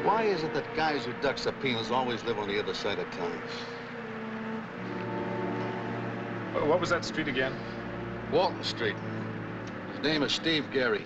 Why is it that guys who duck subpoenas always live on the other side of town? What was that street again? Walton Street. His name is Steve Garry.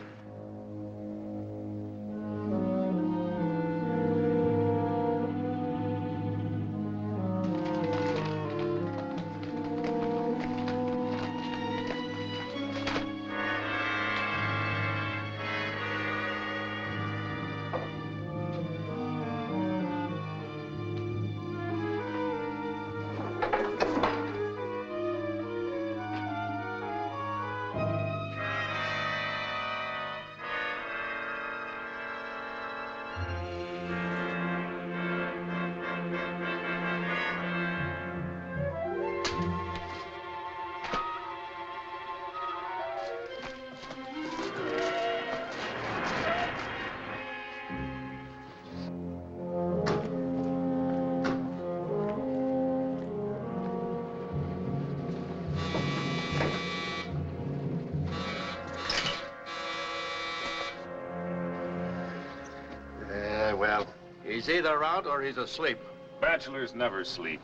Well, he's either out or he's asleep. Bachelors never sleep.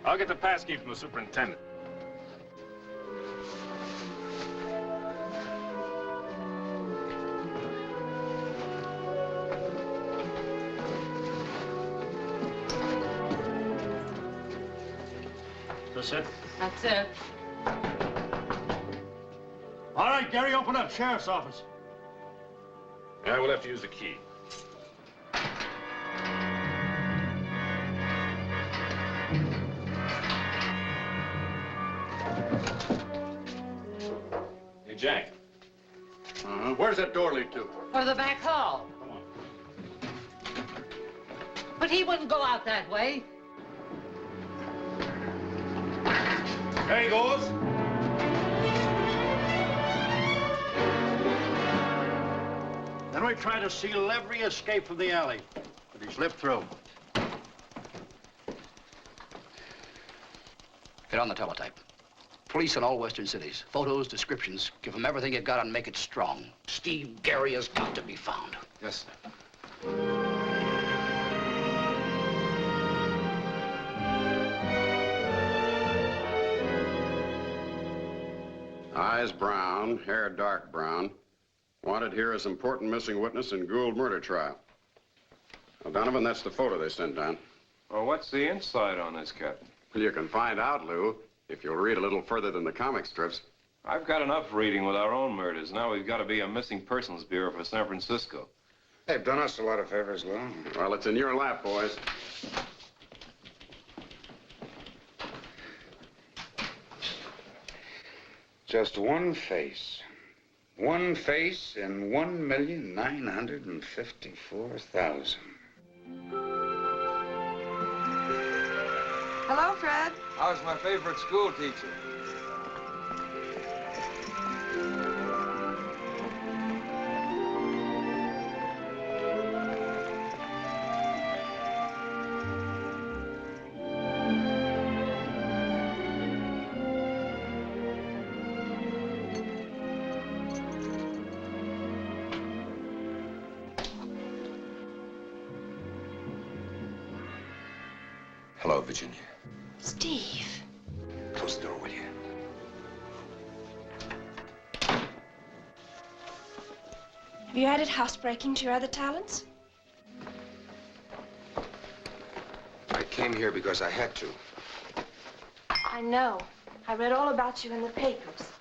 I'll get the pass key from the superintendent. That's it? That's it. All right, Garry, open up. Sheriff's office. Yeah, we'll have to use the key. Hey, Jack. Where's that door lead to? Or the back hall. Come on. But he wouldn't go out that way. There he goes. Then we tried to seal every escape from the alley, but he slipped through. Get on the teletype. Police in all western cities. Photos, descriptions. Give them everything you got and make it strong. Steve Garry has got to be found. Yes, sir. Eyes brown, hair dark brown. Wanted here as important missing witness in Gould murder trial. Well, Donovan, that's the photo they sent down. Well, what's the inside on this, Captain? Well, you can find out, Lou, if you'll read a little further than the comic strips. I've got enough reading with our own murders. Now we've got to be a missing persons bureau for San Francisco. They've done us a lot of favors, Lou. Well, it's in your lap, boys. Just one face. One face in 1,954,000. Hello, Fred. How's my favorite school teacher? Hello, Virginia. Steve. Close the door, will you? Have you added housebreaking to your other talents? I came here because I had to. I know. I read all about you in the papers.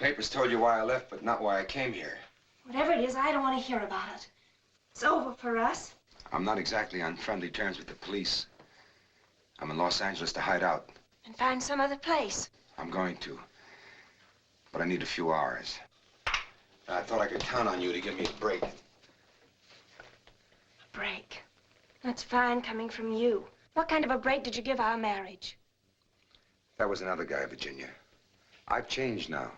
Papers told you why I left, but not why I came here. Whatever it is, I don't want to hear about it. It's over for us. I'm not exactly on friendly terms with the police. I'm in Los Angeles to hide out. And find some other place. I'm going to. But I need a few hours. I thought I could count on you to give me a break. A break. That's fine coming from you. What kind of a break did you give our marriage? That was another guy, Virginia. I've changed now.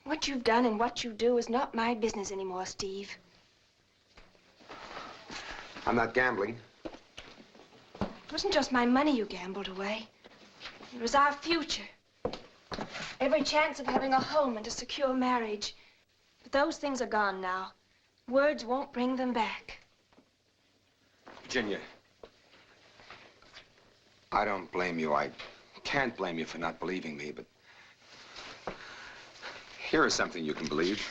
What you've done and what you do is not my business anymore, Steve. I'm not gambling. It wasn't just my money you gambled away. It was our future. Every chance of having a home and a secure marriage. But those things are gone now. Words won't bring them back. Virginia, I don't blame you. I can't blame you for not believing me, but here is something you can believe.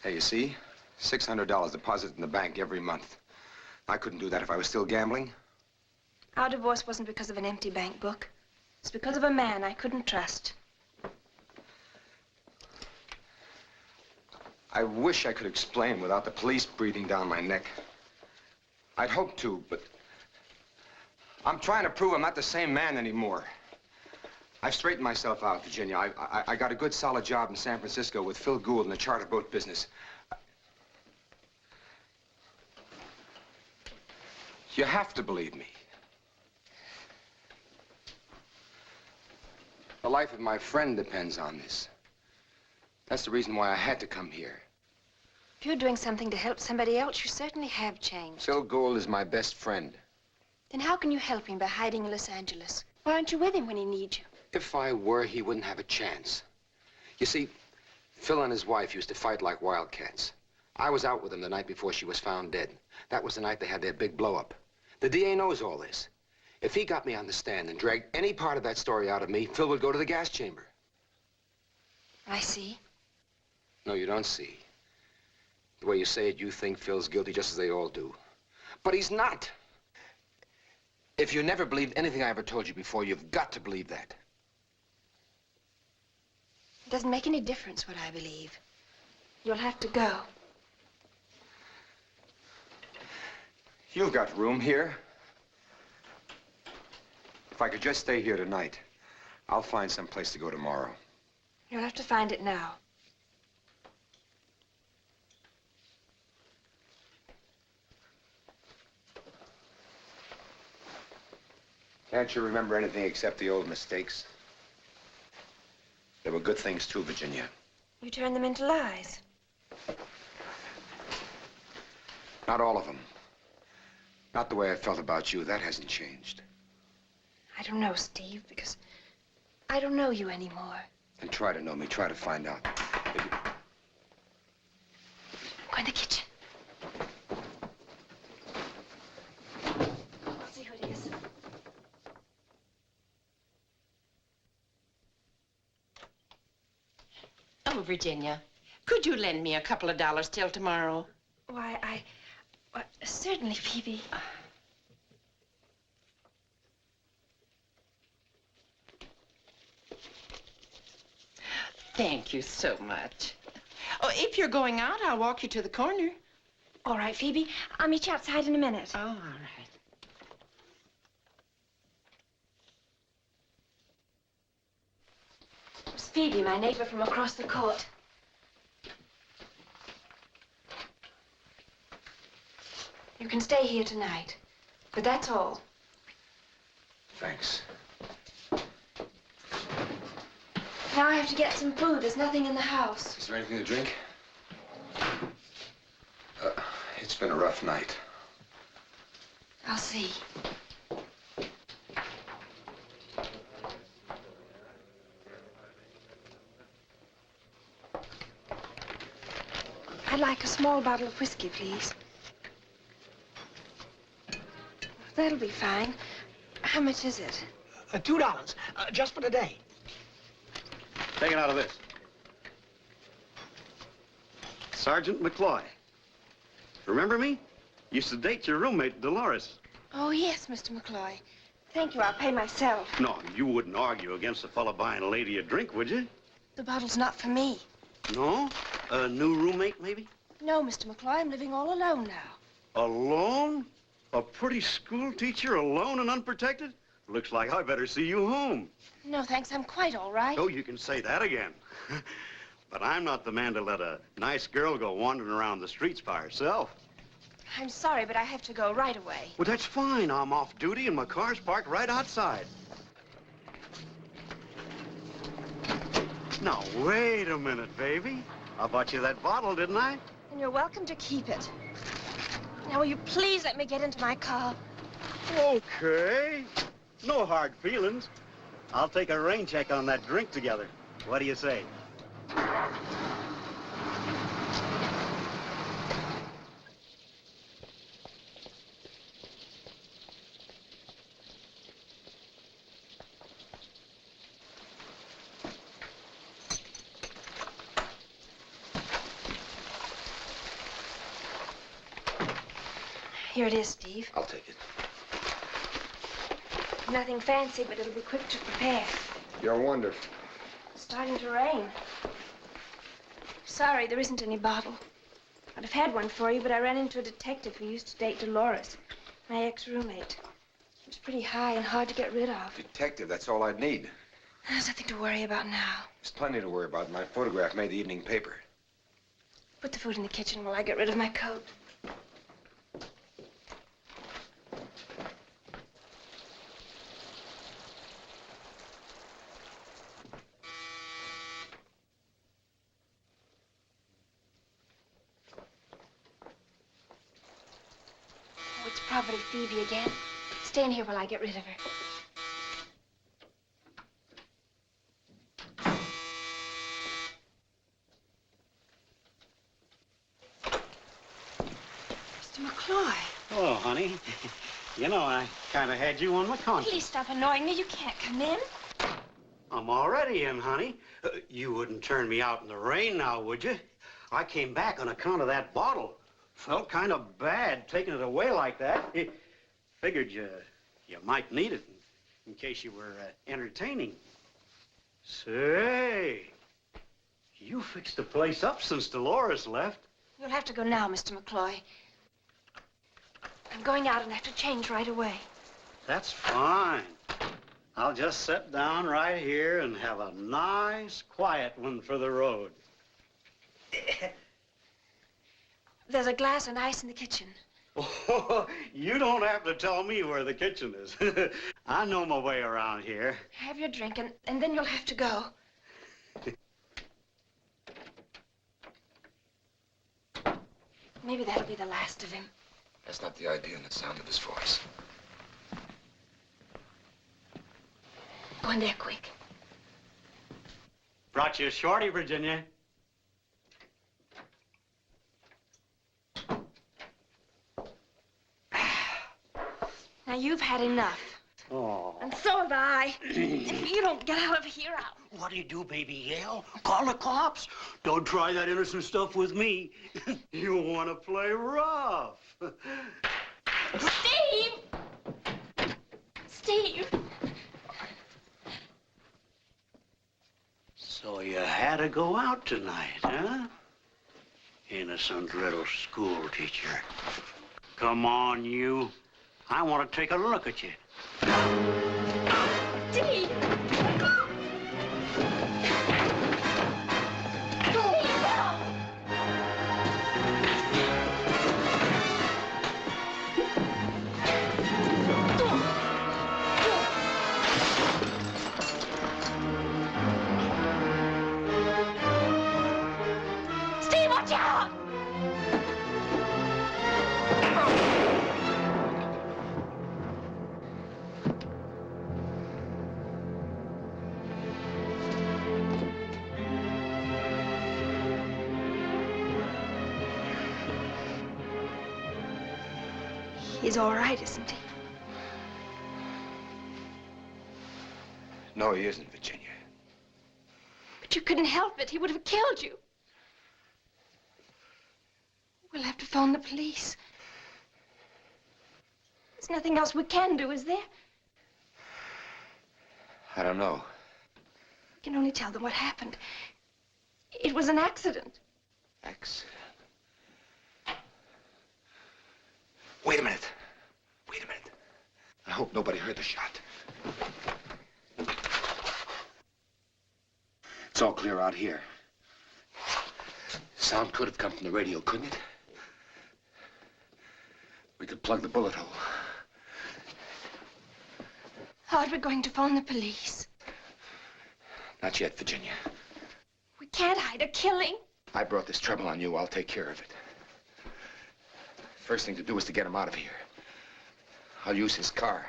Hey, you see? $600 deposited in the bank every month. I couldn't do that if I was still gambling. Our divorce wasn't because of an empty bank book. It's because of a man I couldn't trust. I wish I could explain without the police breathing down my neck. I'd hope to, but I'm trying to prove I'm not the same man anymore. I've straightened myself out, Virginia. I got a good, solid job in San Francisco with Phil Gould in the charter boat business. You have to believe me. The life of my friend depends on this. That's the reason why I had to come here. If you're doing something to help somebody else, you certainly have changed. Phil Gould is my best friend. Then how can you help him by hiding in Los Angeles? Why aren't you with him when he needs you? If I were, he wouldn't have a chance. You see, Phil and his wife used to fight like wildcats. I was out with them the night before she was found dead. That was the night they had their big blow-up. The DA knows all this. If he got me on the stand and dragged any part of that story out of me, Phil would go to the gas chamber. I see. No, you don't see. The way you say it, you think Phil's guilty just as they all do. But he's not. If you never believed anything I ever told you before, you've got to believe that. It doesn't make any difference what I believe. You'll have to go. You've got room here. If I could just stay here tonight, I'll find some place to go tomorrow. You'll have to find it now. Can't you remember anything except the old mistakes? There were good things too, Virginia. You turned them into lies. Not all of them. Not the way I felt about you. That hasn't changed. I don't know, Steve, because I don't know you anymore. Then try to know me. Try to find out. Go in the kitchen. I'll see who it is. Oh, Virginia, could you lend me a couple of dollars till tomorrow? Why, certainly, Phoebe. Thank you so much. Oh, if you're going out, I'll walk you to the corner. All right, Phoebe. I'll meet you outside in a minute. Oh, all right. It's Phoebe, my neighbor from across the court. You can stay here tonight, but that's all. Thanks. Now I have to get some food. There's nothing in the house. Is there anything to drink? It's been a rough night. I'll see. I'd like a small bottle of whiskey, please. That'll be fine. How much is it? $2, just for today. Take it out of this. Sergeant McCloy. Remember me? Used to date your roommate, Dolores. Oh, yes, Mr. McCloy. Thank you. I'll pay myself. No, you wouldn't argue against a fella buying a lady a drink, would you? The bottle's not for me. No? A new roommate, maybe? No, Mr. McCloy. I'm living all alone now. Alone? A pretty school teacher alone and unprotected? Looks like I better see you home. No, thanks. I'm quite all right. Oh, you can say that again. But I'm not the man to let a nice girl go wandering around the streets by herself. I'm sorry, but I have to go right away. Well, that's fine. I'm off duty and my car's parked right outside. Now, wait a minute, baby. I bought you that bottle, didn't I? And you're welcome to keep it. Now, will you please let me get into my car? Okay. No hard feelings. I'll take a rain check on that drink together. What do you say? Here it is, Steve. I'll take it. Nothing fancy, but it'll be quick to prepare. You're wonderful. It's starting to rain. Sorry, there isn't any bottle. I'd have had one for you, but I ran into a detective who used to date Dolores, my ex-roommate. He was pretty high and hard to get rid of. Detective, that's all I'd need. There's nothing to worry about now. There's plenty to worry about. My photograph made the evening paper. Put the food in the kitchen while I get rid of my coat. Oh, it's probably Phoebe again. Stay in here while I get rid of her. Hello, honey. You know, I kind of had you on my conscience. Please stop annoying me. You can't come in. I'm already in, honey. You wouldn't turn me out in the rain now, would you? I came back on account of that bottle. Felt kind of bad taking it away like that. Figured you might need it in case you were entertaining. Say, you fixed the place up since Dolores left. You'll have to go now, Mr. McCloy. I'm going out and have to change right away. That's fine. I'll just sit down right here and have a nice, quiet one for the road. There's a glass and ice in the kitchen. Oh, you don't have to tell me where the kitchen is. I know my way around here. Have your drink, and then you'll have to go. Maybe that'll be the last of him. That's not the idea in the sound of his voice. Go in there quick. Brought you a shorty, Virginia. Now, you've had enough. Oh. And so have I. If you don't get out of here, I'll... What do you do, baby? Yell? Call the cops? Don't try that innocent stuff with me. You want to play rough. Steve! Steve! So you had to go out tonight, huh? Innocent little school teacher. Come on, you. I want to take a look at you. Steve! Steve, watch out! He's all right, isn't he? No, he isn't, Virginia. But you couldn't help it. He would have killed you. We'll have to phone the police. There's nothing else we can do, is there? I don't know. We can only tell them what happened. It was an accident. Accident? Wait a minute. Wait a minute. I hope nobody heard the shot. It's all clear out here. Sound could have come from the radio, couldn't it? We could plug the bullet hole. Aren't we going to phone the police? Not yet, Virginia. We can't hide a killing. I brought this trouble on you. I'll take care of it. First thing to do is to get him out of here. I'll use his car.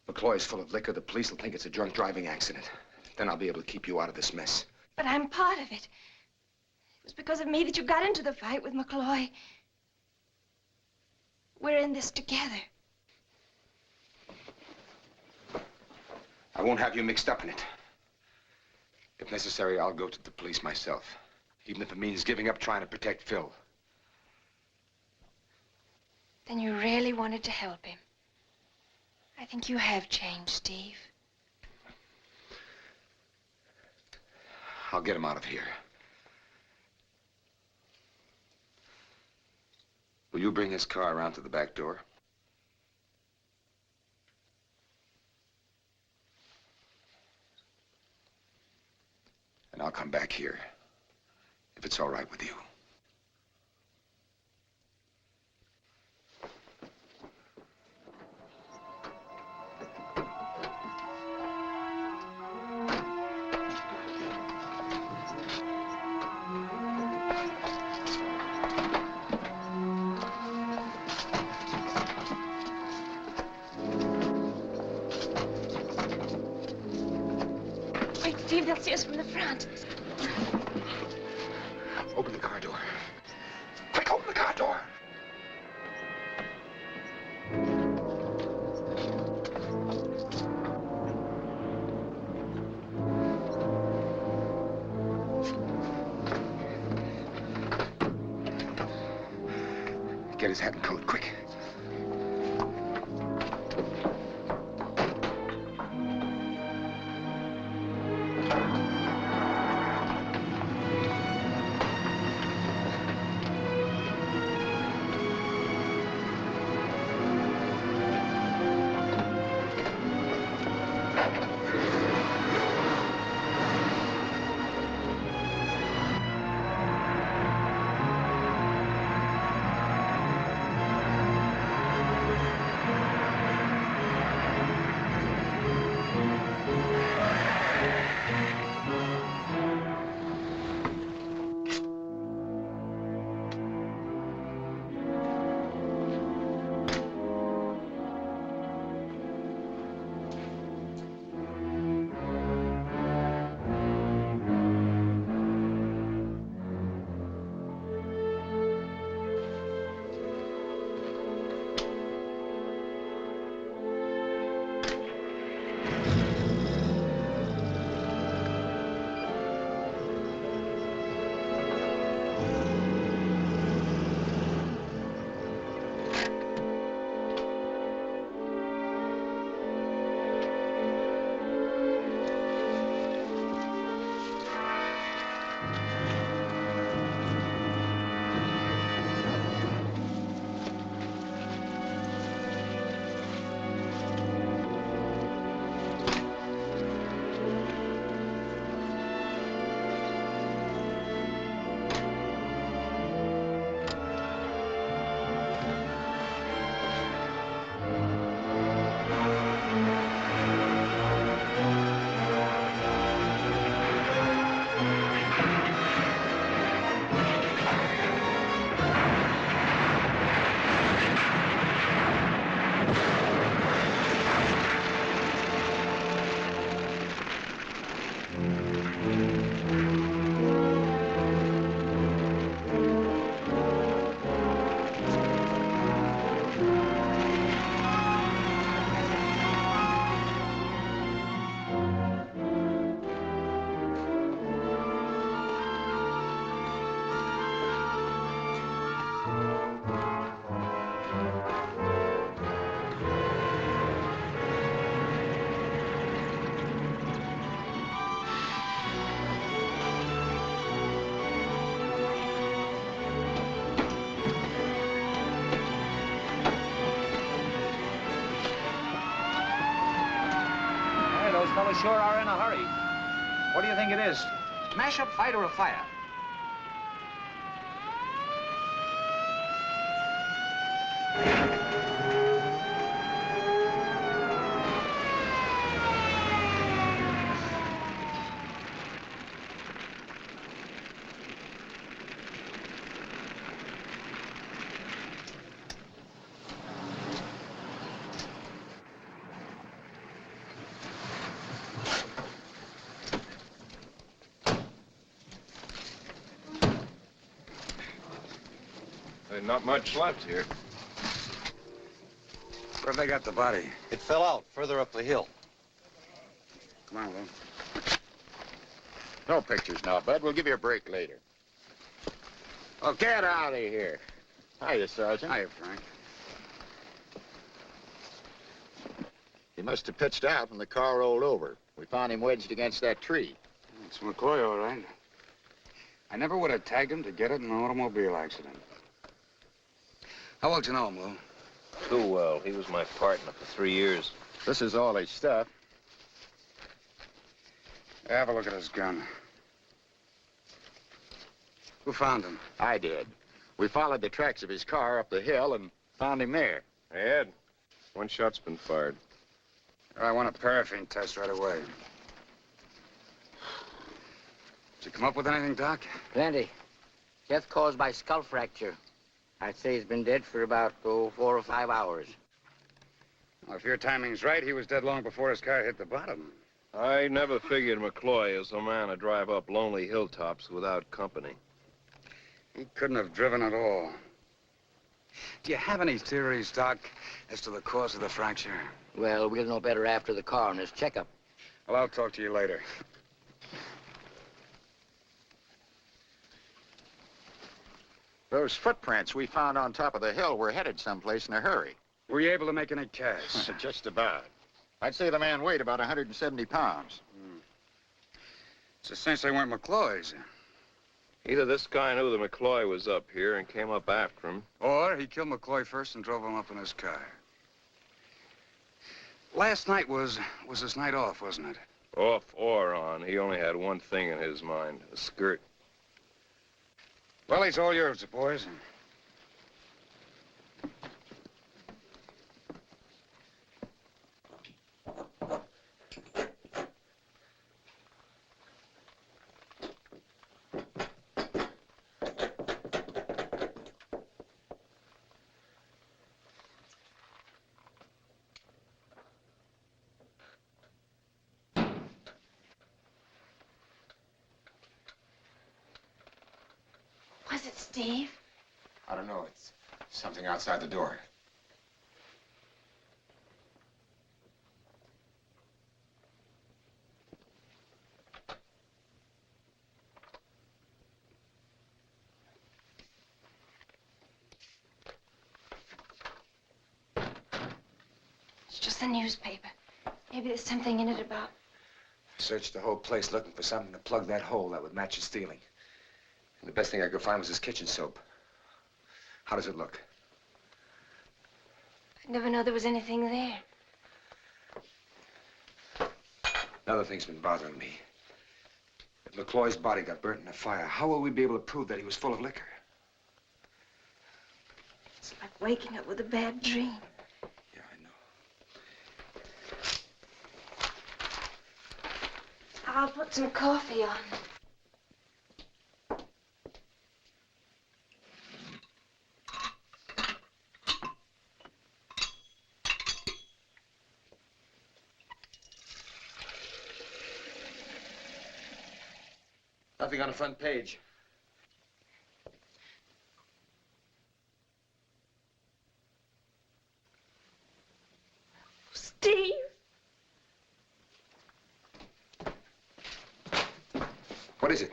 McCloy's full of liquor. The police will think it's a drunk driving accident. Then I'll be able to keep you out of this mess. But I'm part of it. It was because of me that you got into the fight with McCloy. We're in this together. I won't have you mixed up in it. If necessary, I'll go to the police myself. Even if it means giving up trying to protect Phil. Then you really wanted to help him. I think you have changed, Steve. I'll get him out of here. Will you bring his car around to the back door? And I'll come back here, if it's all right with you. Wait, Steve, they'll see us from the front. Open the car door. Quick, open the car door. Get his hat and coat, quick. Those fellows sure are in a hurry. What do you think it is? Smash-up fight or a fire? There's not much left here. Where'd they got the body? It fell out further up the hill. Come on, Will. No pictures now, Bud. We'll give you a break later. Oh, get out of here. Hiya, Sergeant. Hiya, Frank. must have pitched out when the car rolled over. We found him wedged against that tree. It's McCoy, all right. I never would have tagged him to get it in an automobile accident. How well do you know him, Lou? Too well. He was my partner for 3 years. This is all his stuff. Have a look at his gun. Who found him? I did. We followed the tracks of his car up the hill and found him there. Ed, one shot's been fired. I want a paraffin test right away. Did you come up with anything, Doc? Plenty. Death caused by skull fracture. I'd say he's been dead for about 4 or 5 hours. Well, if your timing's right, he was dead long before his car hit the bottom. I never figured McCloy as a man to drive up lonely hilltops without company. He couldn't have driven at all. Do you have any theories, Doc, as to the cause of the fracture? Well, we'll know better after the coroner's checkup. Well, I'll talk to you later. Those footprints we found on top of the hill were headed someplace in a hurry. Were you able to make any casts? Just about. I'd say the man weighed about 170 pounds. It's a cinch they weren't McCloy's. Either this guy knew that McCloy was up here and came up after him. Or he killed McCloy first and drove him up in his car. Last night was his night off, wasn't it? Off or on, he only had one thing in his mind, a skirt. Well, he's all yours, boys. Was it Steve? I don't know. It's something outside the door. It's just the newspaper. Maybe there's something in it about... Searched the whole place looking for something to plug that hole that would match his stealing. And the best thing I could find was his kitchen soap. How does it look? I'd never know there was anything there. Another thing's been bothering me. If McCloy's body got burnt in a fire, how will we be able to prove that he was full of liquor? It's like waking up with a bad dream. Yeah, I know. I'll put some coffee on. Nothing on the front page. Steve! What is it?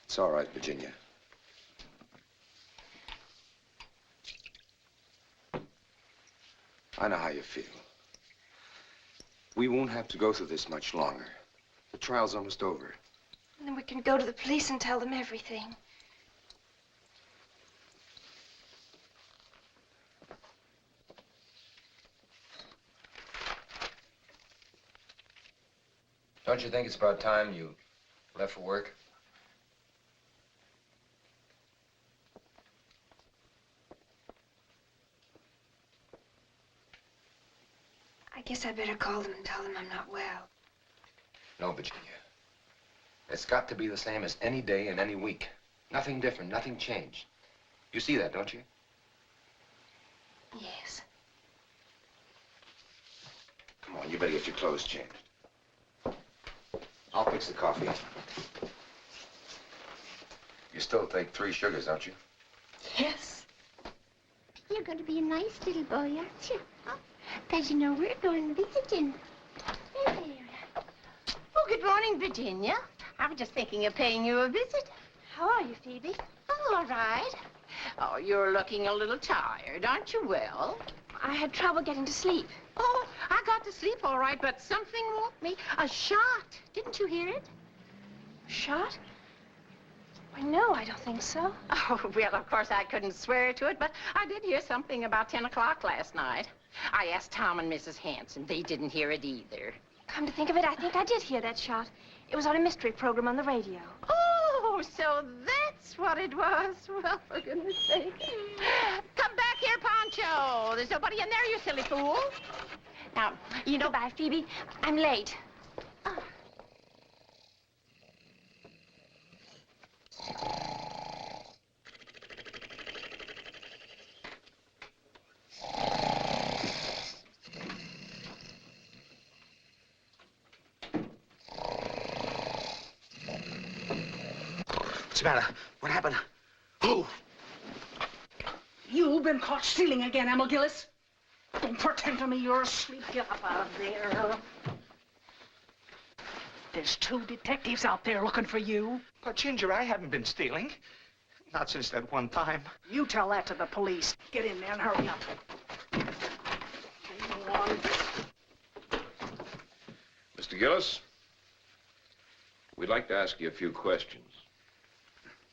It's all right, Virginia. I know how you feel. We won't have to go through this much longer. The trial's almost over. And then we can go to the police and tell them everything. Don't you think it's about time you left for work? I guess I better call them and tell them I'm not well. No, Virginia. It's got to be the same as any day and any week. Nothing different, nothing changed. You see that, don't you? Yes. Come on, you better get your clothes changed. I'll fix the coffee. You still take 3 sugars, don't you? Yes. You're going to be a nice little boy, aren't you? Because you know we're going visiting. There. Oh, good morning, Virginia. I was just thinking of paying you a visit. How are you, Phoebe? Oh, all right. Oh, you're looking a little tired. Aren't you well? I had trouble getting to sleep. Oh, I got to sleep all right, but something woke me. A shot. Didn't you hear it? Shot? Why, no, I don't think so. Oh, well, of course, I couldn't swear to it, but I did hear something about 10 o'clock last night. I asked Tom and Mrs. Hanson. They didn't hear it either. Come to think of it, I think I did hear that shot. It was on a mystery program on the radio. Oh, so that's what it was. Well, for goodness sake. Come back here, Pancho. There's nobody in there, you silly fool. Now, you know... Goodbye, Phoebe. I'm late. What's the matter? What happened? Who? You've been caught stealing again, Emma Gillis. Don't pretend to me you're asleep. Get up out of there. There's 2 detectives out there looking for you. But, Ginger, I haven't been stealing. Not since that one time. You tell that to the police. Get in there and hurry up. Hang on. Mr. Gillis, we'd like to ask you a few questions.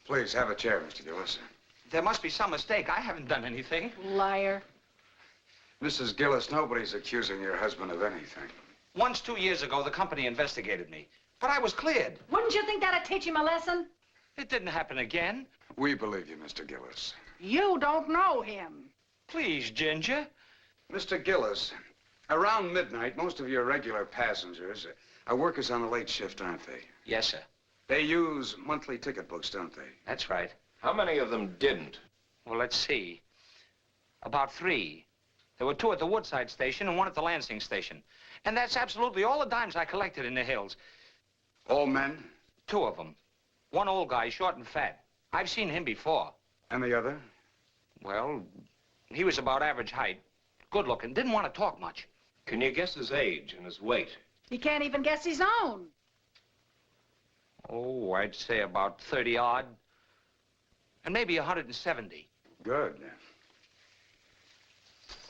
Please, have a chair, Mr. Gillis. There must be some mistake. I haven't done anything. Liar. Mrs. Gillis, nobody's accusing your husband of anything. Once 2 years ago, the company investigated me. But I was cleared. Wouldn't you think that'd teach him a lesson? It didn't happen again. We believe you, Mr. Gillis. You don't know him. Please, Ginger. Mr. Gillis, around midnight, most of your regular passengers are workers on the late shift, aren't they? Yes, sir. They use monthly ticket books, don't they? That's right. How many of them didn't? Well, let's see. About 3. There were 2 at the Woodside station and 1 at the Lansing station. And that's absolutely all the dimes I collected in the hills. All men? 2 of them. 1 old guy, short and fat. I've seen him before. And the other? Well, he was about average height. Good looking. Didn't want to talk much. Can you guess his age and his weight? He can't even guess his own. Oh, I'd say about 30 odd. And maybe 170. Good.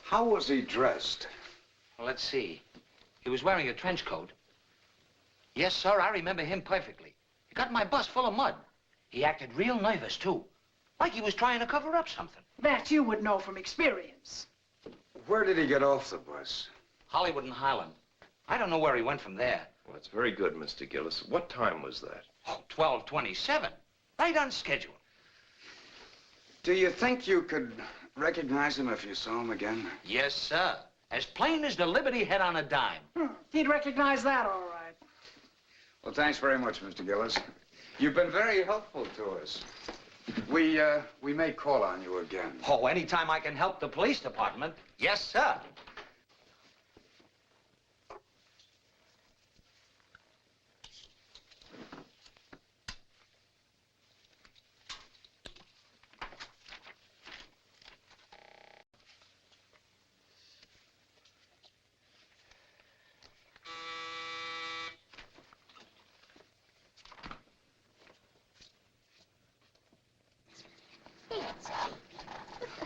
How was he dressed? Well, let's see. He was wearing a trench coat. Yes, sir, I remember him perfectly. He got my bus full of mud. He acted real nervous, too. Like he was trying to cover up something. That you would know from experience. Where did he get off the bus? Hollywood and Highland. I don't know where he went from there. Well, that's very good, Mr. Gillis. What time was that? Oh, 12:27. Right on schedule. Do you think you could recognize him if you saw him again? Yes, sir. As plain as the Liberty head on a dime. He'd recognize that, all right. Well, thanks very much, Mr. Gillis. You've been very helpful to us. We may call on you again. Oh, anytime I can help the police department. Yes, sir.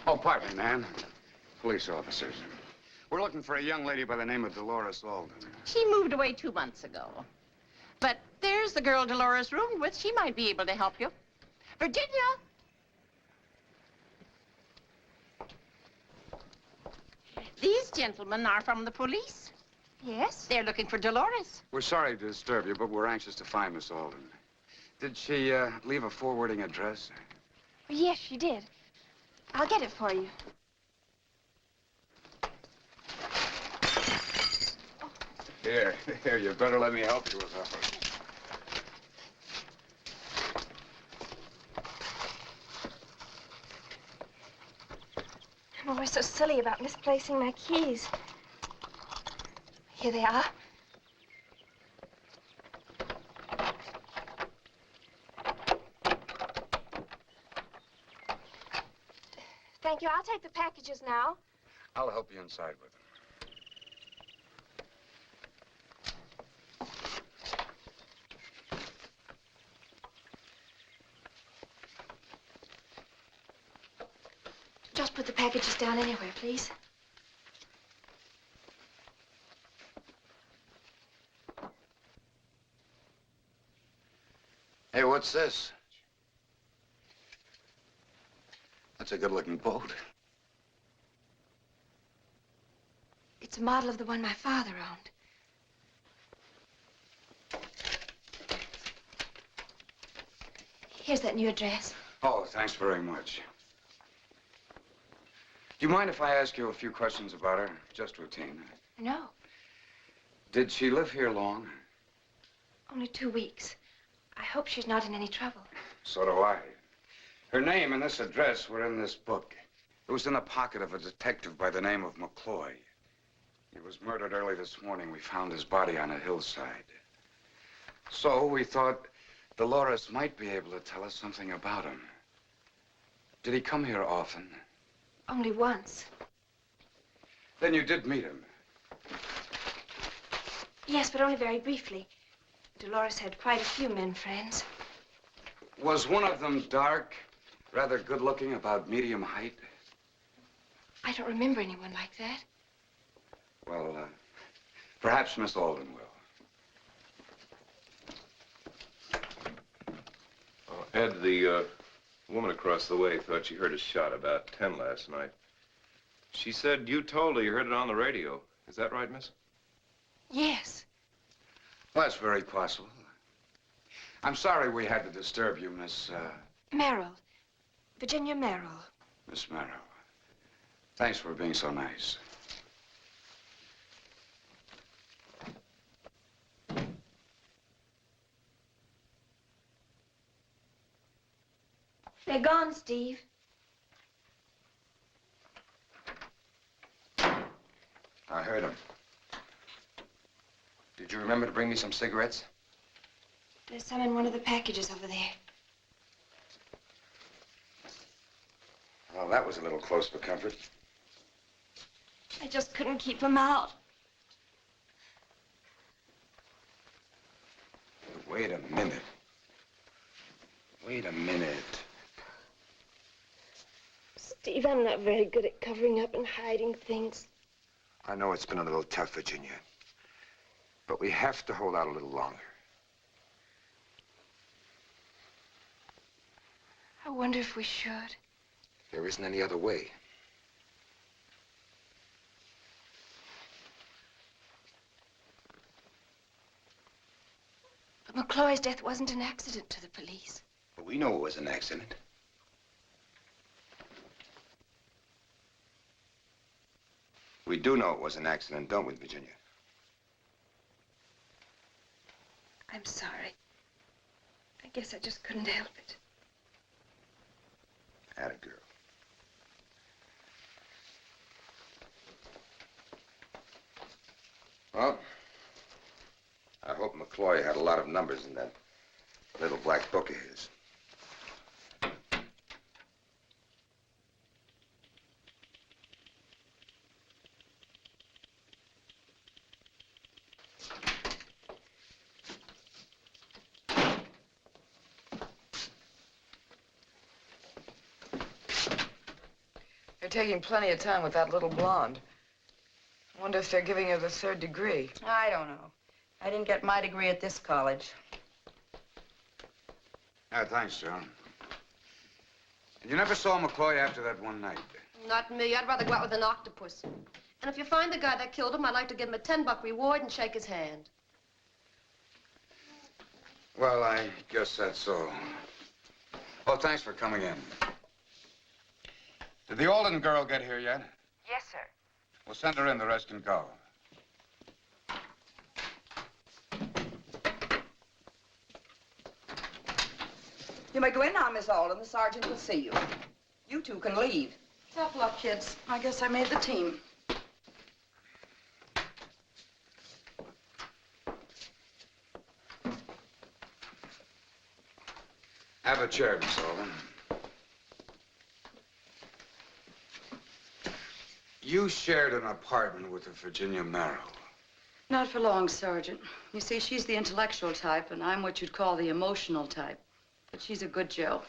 Oh, pardon me, ma'am. Police officers. We're looking for a young lady by the name of Dolores Alden. She moved away 2 months ago. But there's the girl Dolores roomed with. She might be able to help you. Virginia! These gentlemen are from the police. Yes? They're looking for Dolores. We're sorry to disturb you, but we're anxious to find Miss Alden. Did she leave a forwarding address? Yes, she did. I'll get it for you. Here, you better let me help you with her. I'm always so silly about misplacing my keys. Here they are. Thank you. I'll take the packages now. I'll help you inside with them. Just put the packages down anywhere, please. Hey, what's this? That's a good-looking boat. It's a model of the one my father owned. Here's that new address. Oh, thanks very much. Do you mind if I ask you a few questions about her? Just routine. No, Did she live here long? only 2 weeks. I hope she's not in any trouble. So do I. Her name and this address were in this book. It was in the pocket of a detective by the name of McCloy. He was murdered early this morning. We found his body on a hillside. So we thought Dolores might be able to tell us something about him. Did he come here often? Only once. Then you did meet him. Yes, but only very briefly. Dolores had quite a few men friends. Was one of them dark, rather good-looking, about medium height? I don't remember anyone like that. Well, perhaps Miss Alden will. Ed, the woman across the way thought she heard a shot about 10 last night. She said you told her you heard it on the radio. Is that right, miss? Yes. Well, that's very possible. I'm sorry we had to disturb you, Miss, Merrill. Virginia Merrill. Miss Merrill. Thanks for being so nice. They're gone, Steve. I heard him. Did you remember to bring me some cigarettes? There's some in one of the packages over there. Well, that was a little close for comfort. I just couldn't keep them out. Wait a minute. Wait a minute. Steve, I'm not very good at covering up and hiding things. I know it's been a little tough, Virginia. But we have to hold out a little longer. I wonder if we should. There isn't any other way. But McCloy's death wasn't an accident to the police. But we know it was an accident. We do know it was an accident, don't we, Virginia? I'm sorry. I guess I just couldn't help it. Atta girl. Well, I hope McCloy had a lot of numbers in that little black book of his. They're taking plenty of time with that little blonde. I wonder if they're giving her the 3rd degree. I don't know. I didn't get my degree at this college. Thanks, John. You never saw McCloy after that one night? Not me. I'd rather go out with an octopus. And if you find the guy that killed him, I'd like to give him a $10 reward and shake his hand. Well, I guess that's so. Oh, thanks for coming in. Did the Alden girl get here yet? Yes, sir. We'll send her in. The rest can go. You may go in now, Miss Alden. The sergeant will see you. You two can leave. Tough luck, kids. I guess I made the team. Have a chair, Miss Alden. You shared an apartment with a Virginia Merrill. Not for long, Sergeant. You see, she's the intellectual type, and I'm what you'd call the emotional type. But she's a good Joe.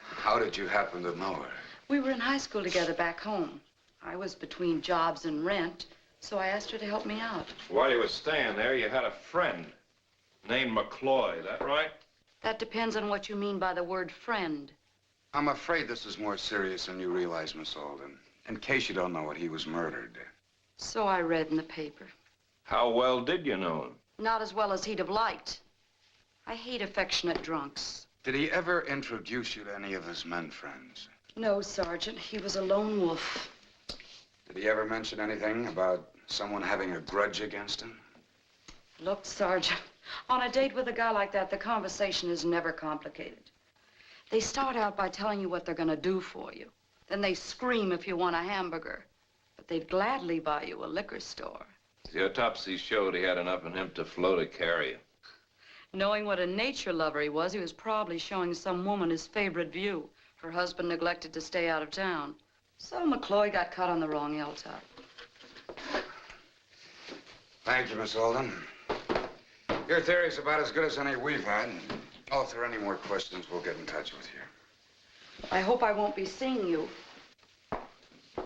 How did you happen to know her? We were in high school together back home. I was between jobs and rent, so I asked her to help me out. While you were staying there, you had a friend named McCloy, that right? That depends on what you mean by the word friend. I'm afraid this is more serious than you realize, Miss Alden. In case you don't know it, he was murdered. So I read in the paper. How well did you know him? Not as well as he'd have liked. I hate affectionate drunks. Did he ever introduce you to any of his men friends? No, Sergeant. He was a lone wolf. Did he ever mention anything about someone having a grudge against him? Look, Sergeant, on a date with a guy like that, the conversation is never complicated. They start out by telling you what they're going to do for you. Then they scream if you want a hamburger. But they'd gladly buy you a liquor store. The autopsy showed he had enough in him to float a carrier. Knowing what a nature lover he was probably showing some woman his favorite view. Her husband neglected to stay out of town. So McCloy got caught on the wrong hilltop. Thank you, Miss Alden. Your theory's about as good as any we've had. Oh, if there are any more questions, we'll get in touch with you. I hope I won't be seeing you.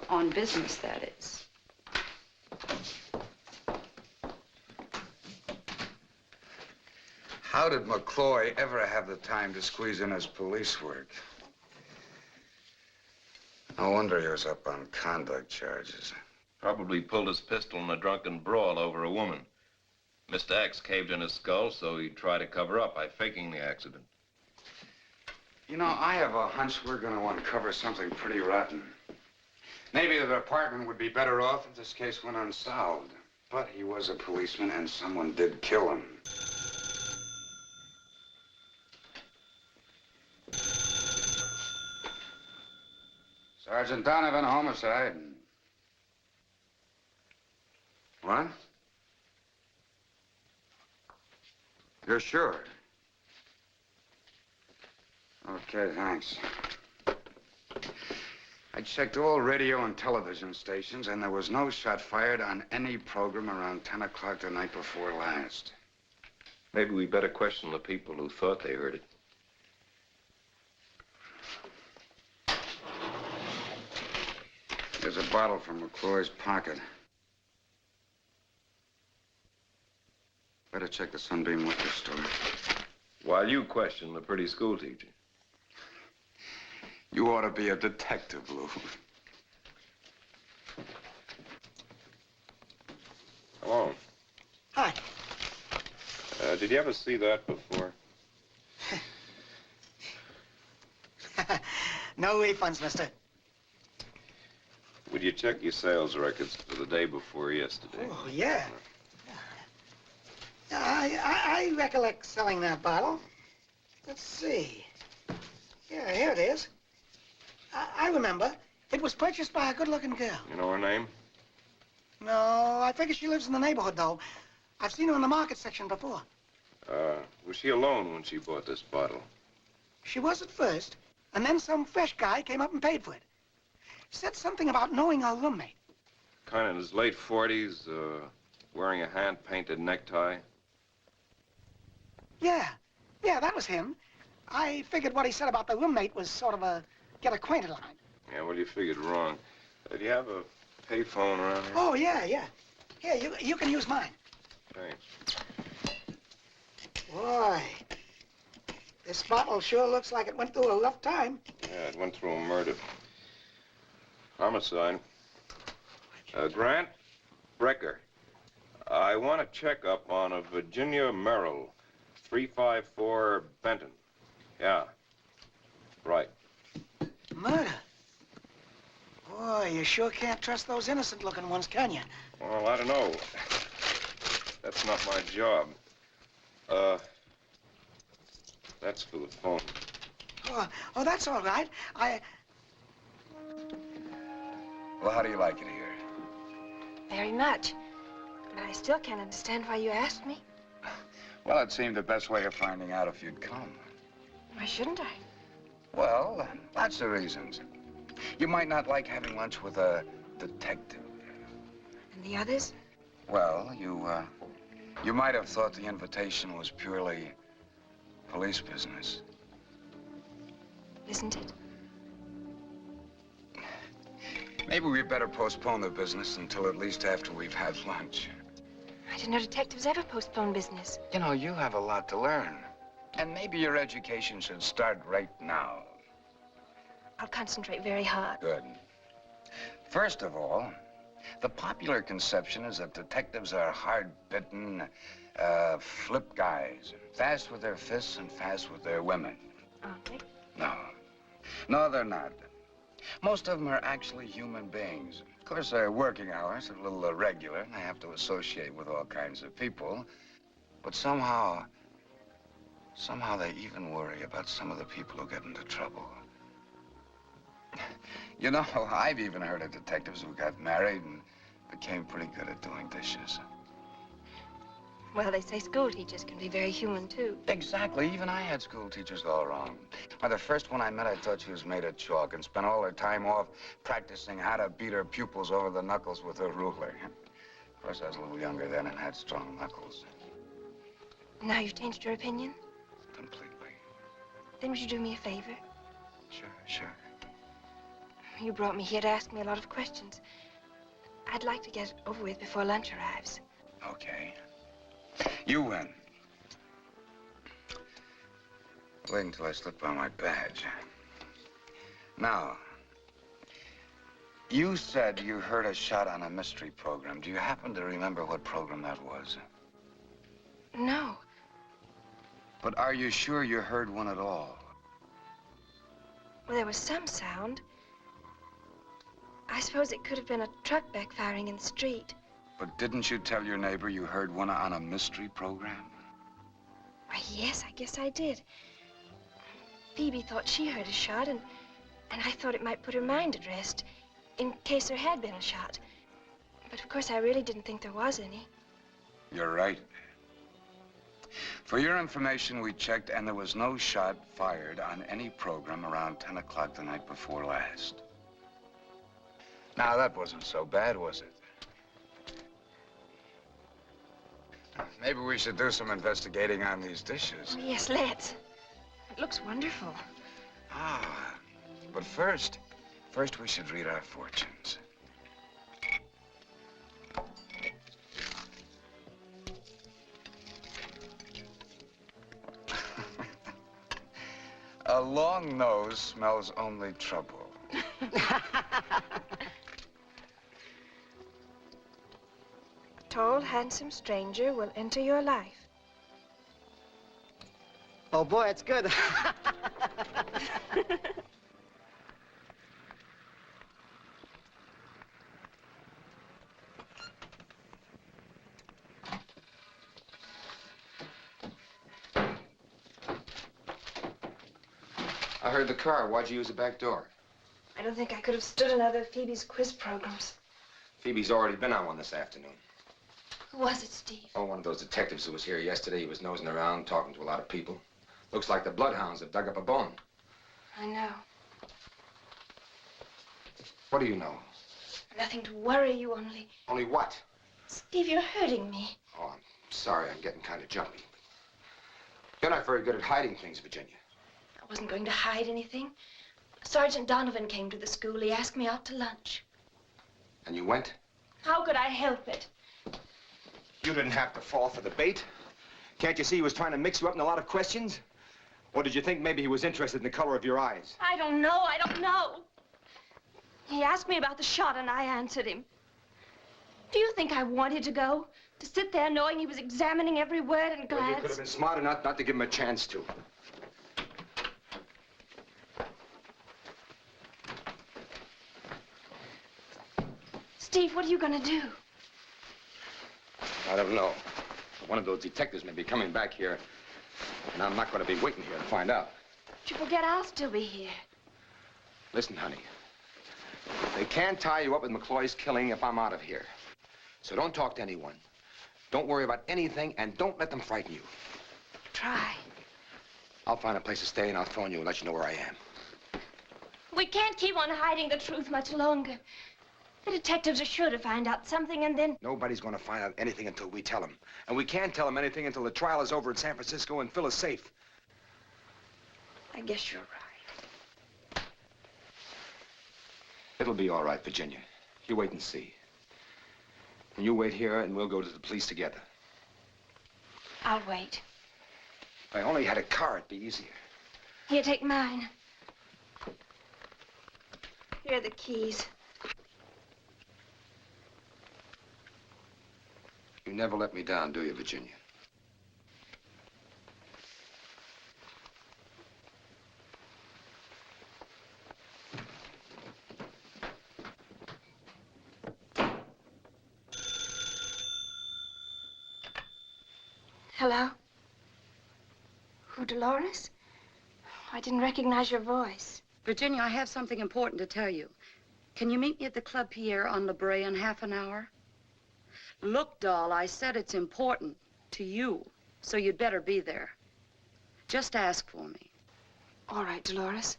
On business, that is. How did McCloy ever have the time to squeeze in his police work? No wonder he was up on conduct charges. Probably pulled his pistol in a drunken brawl over a woman. Mr. X caved in his skull, so he tried to cover up by faking the accident. You know, I have a hunch we're going to uncover something pretty rotten. Maybe the department would be better off if this case went unsolved. But he was a policeman, and someone did kill him. Sergeant Donovan, homicide. What? You're sure? Okay, thanks. I checked all radio and television stations, and there was no shot fired on any program around 10 o'clock the night before last. Maybe we better question the people who thought they heard it. There's a bottle from McCloy's pocket. Better check the Sunbeam liquor store. While you question the pretty schoolteacher. You ought to be a detective, Lou. Hello. Hi. Did you ever see that before? No refunds, mister. Would you check your sales records for the day before yesterday? Oh, yeah. I recollect selling that bottle. Let's see. Yeah, here it is. I remember. It was purchased by a good-looking girl. You know her name? No, I figure she lives in the neighborhood, though. I've seen her in the market section before. Was she alone when she bought this bottle? She was at first, and then some fresh guy came up and paid for it. Said something about knowing her roommate. Kind of in his late 40s, wearing a hand-painted necktie. Yeah, that was him. I figured what he said about the roommate was sort of a get-acquainted line. Yeah, well, you figured wrong. Do you have a payphone around here? Oh, yeah. Here, you can use mine. Thanks. Boy, this bottle sure looks like it went through a rough time. Yeah, it went through a murder. Homicide. Grant Brecker. I want a checkup on a Virginia Merrill, 354 Benton. Yeah. Right. Murder? Boy, you sure can't trust those innocent-looking ones, can you? Well, I don't know. That's not my job. That's for the phone. Oh, that's all right. Well, how do you like it here? Very much. But I still can't understand why you asked me. Well, it seemed the best way of finding out if you'd come. Why shouldn't I? Well, lots of reasons. You might not like having lunch with a detective. And the others? Well, you might have thought the invitation was purely police business. Isn't it? Maybe we better postpone the business until at least after we've had lunch. I didn't know detectives ever postpone business. You know, you have a lot to learn. And maybe your education should start right now. I'll concentrate very hard. Good. First of all, the popular conception is that detectives are hard-bitten, flip guys. Fast with their fists and fast with their women. Aren't they? No. No, they're not. Most of them are actually human beings. Of course, their working hours are a little irregular, and they have to associate with all kinds of people. But somehow they even worry about some of the people who get into trouble. You know, I've even heard of detectives who got married and became pretty good at doing dishes. Well, they say school teachers can be very human, too. Exactly. Even I had school teachers all wrong. Why, the first one I met, I thought she was made of chalk and spent all her time off practicing how to beat her pupils over the knuckles with a ruler. Of course, I was a little younger then and had strong knuckles. Now you've changed your opinion? Completely. Then would you do me a favor? Sure. You brought me here to ask me a lot of questions. I'd like to get it over with before lunch arrives. Okay. You win. Wait until I slip on my badge. Now, you said you heard a shot on a mystery program. Do you happen to remember what program that was? No. But are you sure you heard one at all? Well, there was some sound. I suppose it could have been a truck backfiring in the street. But didn't you tell your neighbor you heard one on a mystery program? Why, yes, I guess I did. Phoebe thought she heard a shot, and I thought it might put her mind at rest, in case there had been a shot. But of course, I really didn't think there was any. You're right. For your information, we checked, and there was no shot fired on any program around 10 o'clock the night before last. Now, that wasn't so bad, was it? Maybe we should do some investigating on these dishes. Oh, yes, let's. It looks wonderful. Ah, but first we should read our fortunes. A long nose smells only trouble. Tall, handsome stranger will enter your life. Oh, boy, it's good. I heard the car. Why'd you use the back door? I don't think I could have stood another of Phoebe's quiz programs. Phoebe's already been on one this afternoon. Who was it, Steve? Oh, one of those detectives who was here yesterday. He was nosing around, talking to a lot of people. Looks like the bloodhounds have dug up a bone. I know. What do you know? Nothing to worry you, only... Only what? Steve, you're hurting me. Oh, I'm sorry. I'm getting kind of jumpy. You're not very good at hiding things, Virginia. I wasn't going to hide anything. Sergeant Donovan came to the school. He asked me out to lunch. And you went? How could I help it? You didn't have to fall for the bait. Can't you see he was trying to mix you up in a lot of questions? Or did you think maybe he was interested in the color of your eyes? I don't know. He asked me about the shot, and I answered him. Do you think I wanted to go? To sit there knowing he was examining every word and glance? Well, you could have been smart enough not to give him a chance to. Steve, what are you going to do? I don't know. One of those detectives may be coming back here, and I'm not going to be waiting here to find out. But you forget I'll still be here. Listen, honey. They can't tie you up with McCloy's killing if I'm out of here. So don't talk to anyone. Don't worry about anything, and don't let them frighten you. Try. I'll find a place to stay, and I'll phone you and let you know where I am. We can't keep on hiding the truth much longer. The detectives are sure to find out something, and then... Nobody's going to find out anything until we tell them. And we can't tell them anything until the trial is over in San Francisco and Phil is safe. I guess you're right. It'll be all right, Virginia. You wait and see. And you wait here, and we'll go to the police together. I'll wait. If I only had a car, it'd be easier. Here, take mine. Here are the keys. You never let me down, do you, Virginia? Hello? Who, Dolores? I didn't recognize your voice. Virginia, I have something important to tell you. Can you meet me at the Club Pierre on La Brea in half an hour? Look, doll, I said it's important to you, so you'd better be there. Just ask for me. All right, Dolores.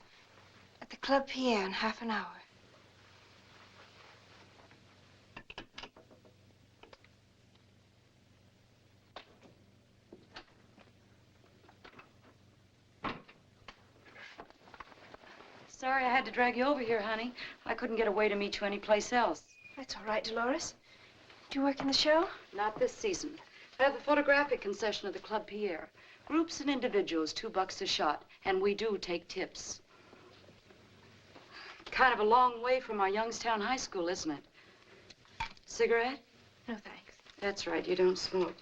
At the Club Pierre in half an hour. Sorry I had to drag you over here, honey. I couldn't get away to meet you anyplace else. That's all right, Dolores. Do you work in the show? Not this season. I have the photographic concession of the Club Pierre. Groups and individuals, $2 a shot, and we do take tips. Kind of a long way from our Youngstown High School, isn't it? Cigarette? No, thanks. That's right, you don't smoke.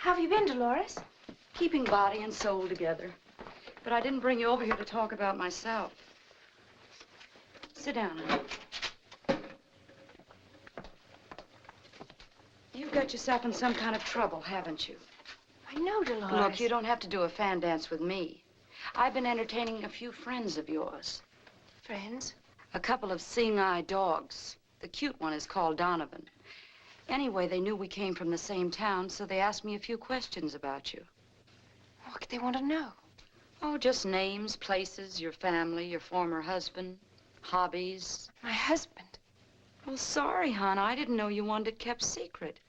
How have you been, Dolores? Keeping body and soul together. But I didn't bring you over here to talk about myself. Sit down, honey. You've got yourself in some kind of trouble, haven't you? I know, Dolores. Look, you don't have to do a fan dance with me. I've been entertaining a few friends of yours. Friends? A couple of seeing-eye dogs. The cute one is called Donovan. Anyway, they knew we came from the same town, so they asked me a few questions about you. What could they want to know? Oh, just names, places, your family, your former husband, hobbies. My husband? Well, sorry, hon. I didn't know you wanted it kept secret.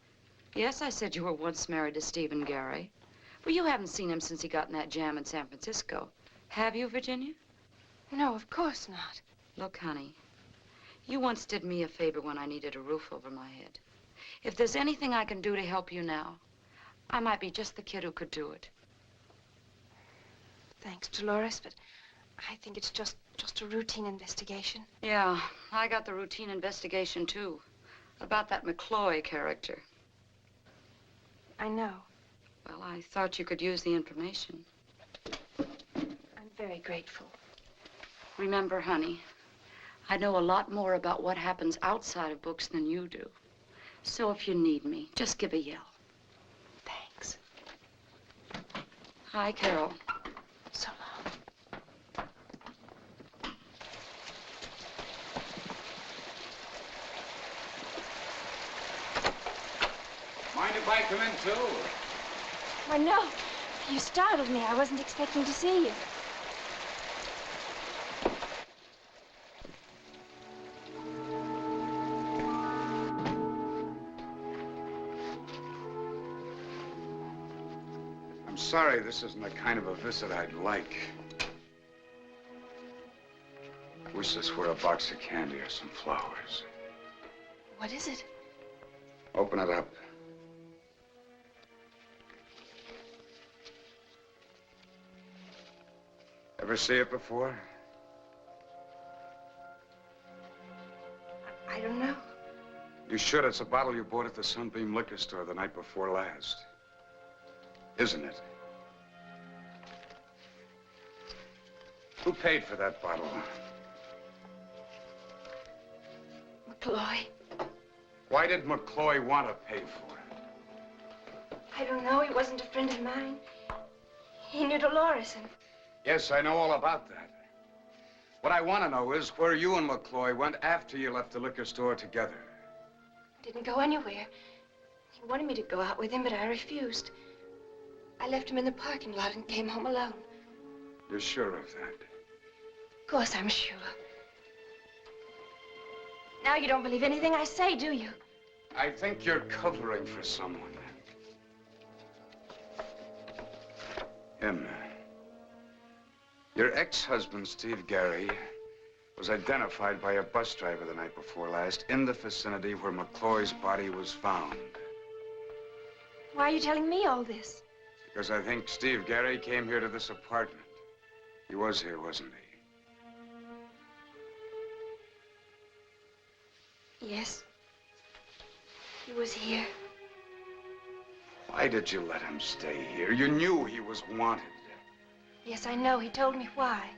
Yes, I said you were once married to Stephen Garry. But you haven't seen him since he got in that jam in San Francisco. Have you, Virginia? No, of course not. Look, honey, you once did me a favor when I needed a roof over my head. If there's anything I can do to help you now, I might be just the kid who could do it. Thanks, Dolores, but I think it's just a routine investigation. Yeah, I got the routine investigation, too. About that McCloy character. I know. Well, I thought you could use the information. I'm very grateful. Remember, honey, I know a lot more about what happens outside of books than you do. So if you need me, just give a yell. Thanks. Hi, Carol. So long. Mind if I come in, too? Why, no. You startled me. I wasn't expecting to see you. I'm sorry this isn't the kind of a visit I'd like. I wish this were a box of candy or some flowers. What is it? Open it up. Ever see it before? I don't know. You should. It's a bottle you bought at the Sunbeam Liquor Store the night before last. Isn't it? Who paid for that bottle? McCloy. Why did McCloy want to pay for it? I don't know. He wasn't a friend of mine. He knew Dolores, and Yes, I know all about that. What I want to know is where you and McCloy went after you left the liquor store together. I didn't go anywhere. He wanted me to go out with him, but I refused. I left him in the parking lot and came home alone. You're sure of that? Of course I'm sure. Now you don't believe anything I say, do you? I think you're covering for someone. Him. Your ex-husband, Steve Garry, was identified by a bus driver the night before last in the vicinity where McCloy's body was found. Why are you telling me all this? Because I think Steve Garry came here to this apartment. He was here, wasn't he? Yes. He was here. Why did you let him stay here? You knew he was wanted. Yes, I know. He told me why.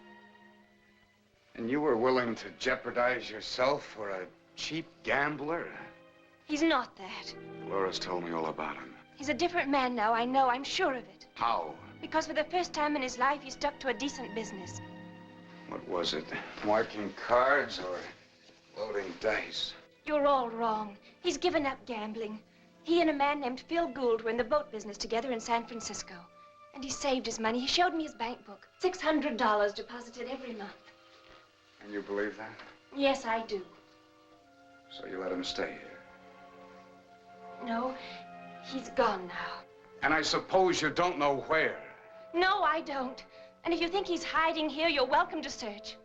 And you were willing to jeopardize yourself for a cheap gambler? He's not that. Laura's told me all about him. He's a different man now, I know. I'm sure of it. How? Because for the first time in his life, he stuck to a decent business. What was it? Marking cards or loading dice? You're all wrong. He's given up gambling. He and a man named Phil Gould were in the boat business together in San Francisco. And he saved his money. He showed me his bank book. $600 deposited every month. And you believe that? Yes, I do. So you let him stay here? No, he's gone now. And I suppose you don't know where? No, I don't. And if you think he's hiding here, you're welcome to search.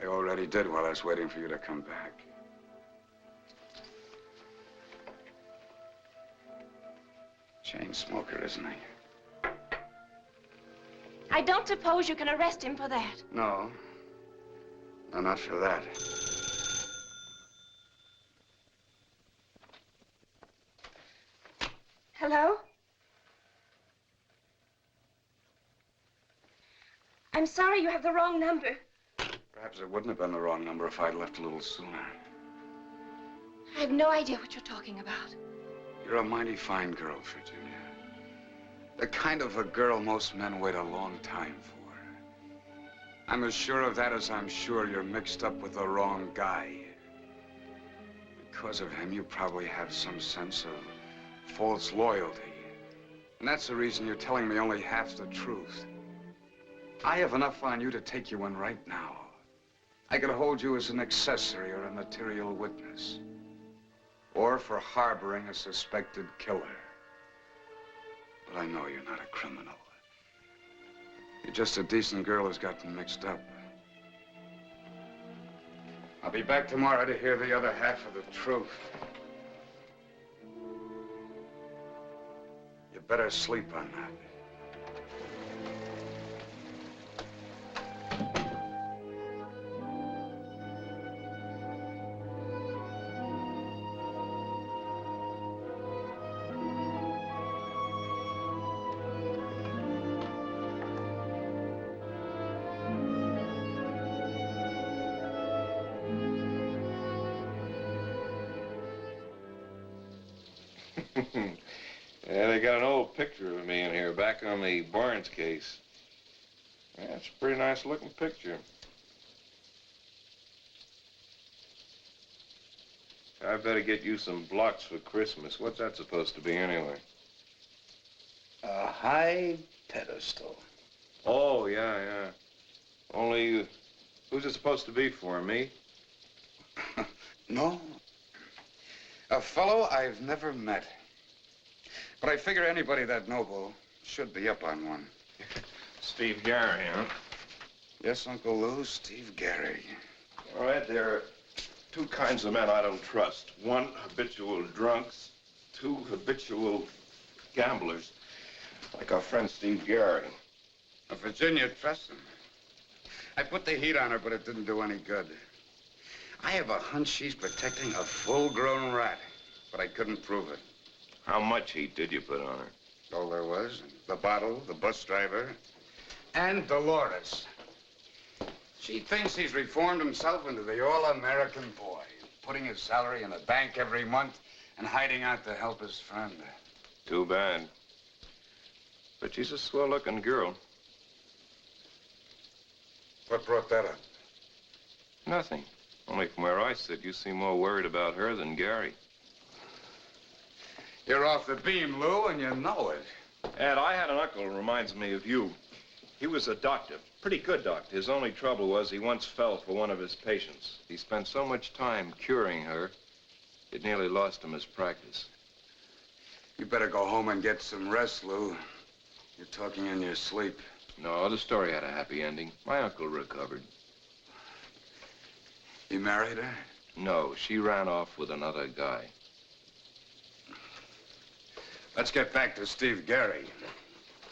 I already did while I was waiting for you to come back. Chain smoker, isn't he? I don't suppose you can arrest him for that. No. No, not for that. Hello? I'm sorry, you have the wrong number. Perhaps it wouldn't have been the wrong number if I'd left a little sooner. I have no idea what you're talking about. You're a mighty fine girl, Virginia. The kind of a girl most men wait a long time for. I'm as sure of that as I'm sure you're mixed up with the wrong guy. Because of him, you probably have some sense of false loyalty. And that's the reason you're telling me only half the truth. I have enough on you to take you in right now. I could hold you as an accessory or a material witness. Or for harboring a suspected killer. But I know you're not a criminal. You're just a decent girl who's gotten mixed up. I'll be back tomorrow to hear the other half of the truth. You better sleep on that. Yeah, they got an old picture of me in here, back on the Barnes case. Yeah, it's a pretty nice looking picture. I better get you some blocks for Christmas. What's that supposed to be anyway? A high pedestal. Oh, yeah. Only, who's it supposed to be for, me? No. A fellow I've never met. But I figure anybody that noble should be up on one. Steve Garry, huh? Yes, Uncle Lou, Steve Garry. All right, there are two kinds of men I don't trust. One, habitual drunks. Two, habitual gamblers. Like our friend Steve Garry. Virginia trusts him. I put the heat on her, but it didn't do any good. I have a hunch she's protecting a full-grown rat, but I couldn't prove it. How much heat did you put on her? All there was. The bottle, the bus driver, and Dolores. She thinks he's reformed himself into the all-American boy, putting his salary in the bank every month and hiding out to help his friend. Too bad. But she's a swell-looking girl. What brought that up? Nothing. Only from where I sit, you seem more worried about her than Garry. You're off the beam, Lou, and you know it. Ed, I had an uncle who reminds me of you. He was a doctor, pretty good doctor. His only trouble was he once fell for one of his patients. He spent so much time curing her, it nearly lost him his practice. You better go home and get some rest, Lou. You're talking in your sleep. No, the story had a happy ending. My uncle recovered. He married her? No, she ran off with another guy. Let's get back to Steve Garry.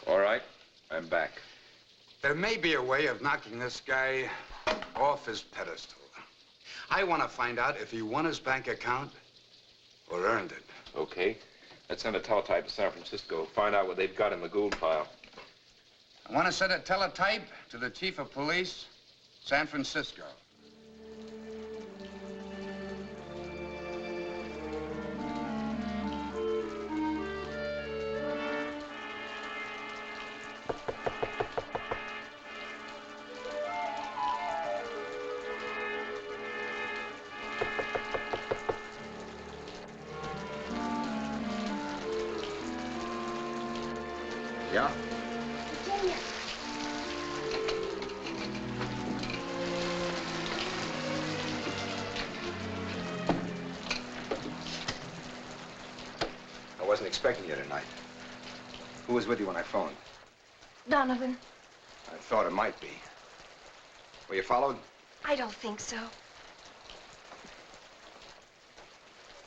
All right, I'm back. There may be a way of knocking this guy off his pedestal. I want to find out if he won his bank account or earned it. Okay. Let's send a teletype to San Francisco. Find out what they've got in the Gould file. I want to send a teletype to the chief of police, San Francisco. Yeah? Virginia. I wasn't expecting you tonight. Who was with you when I phoned? Donovan, I thought it might be. Were you followed? I don't think so.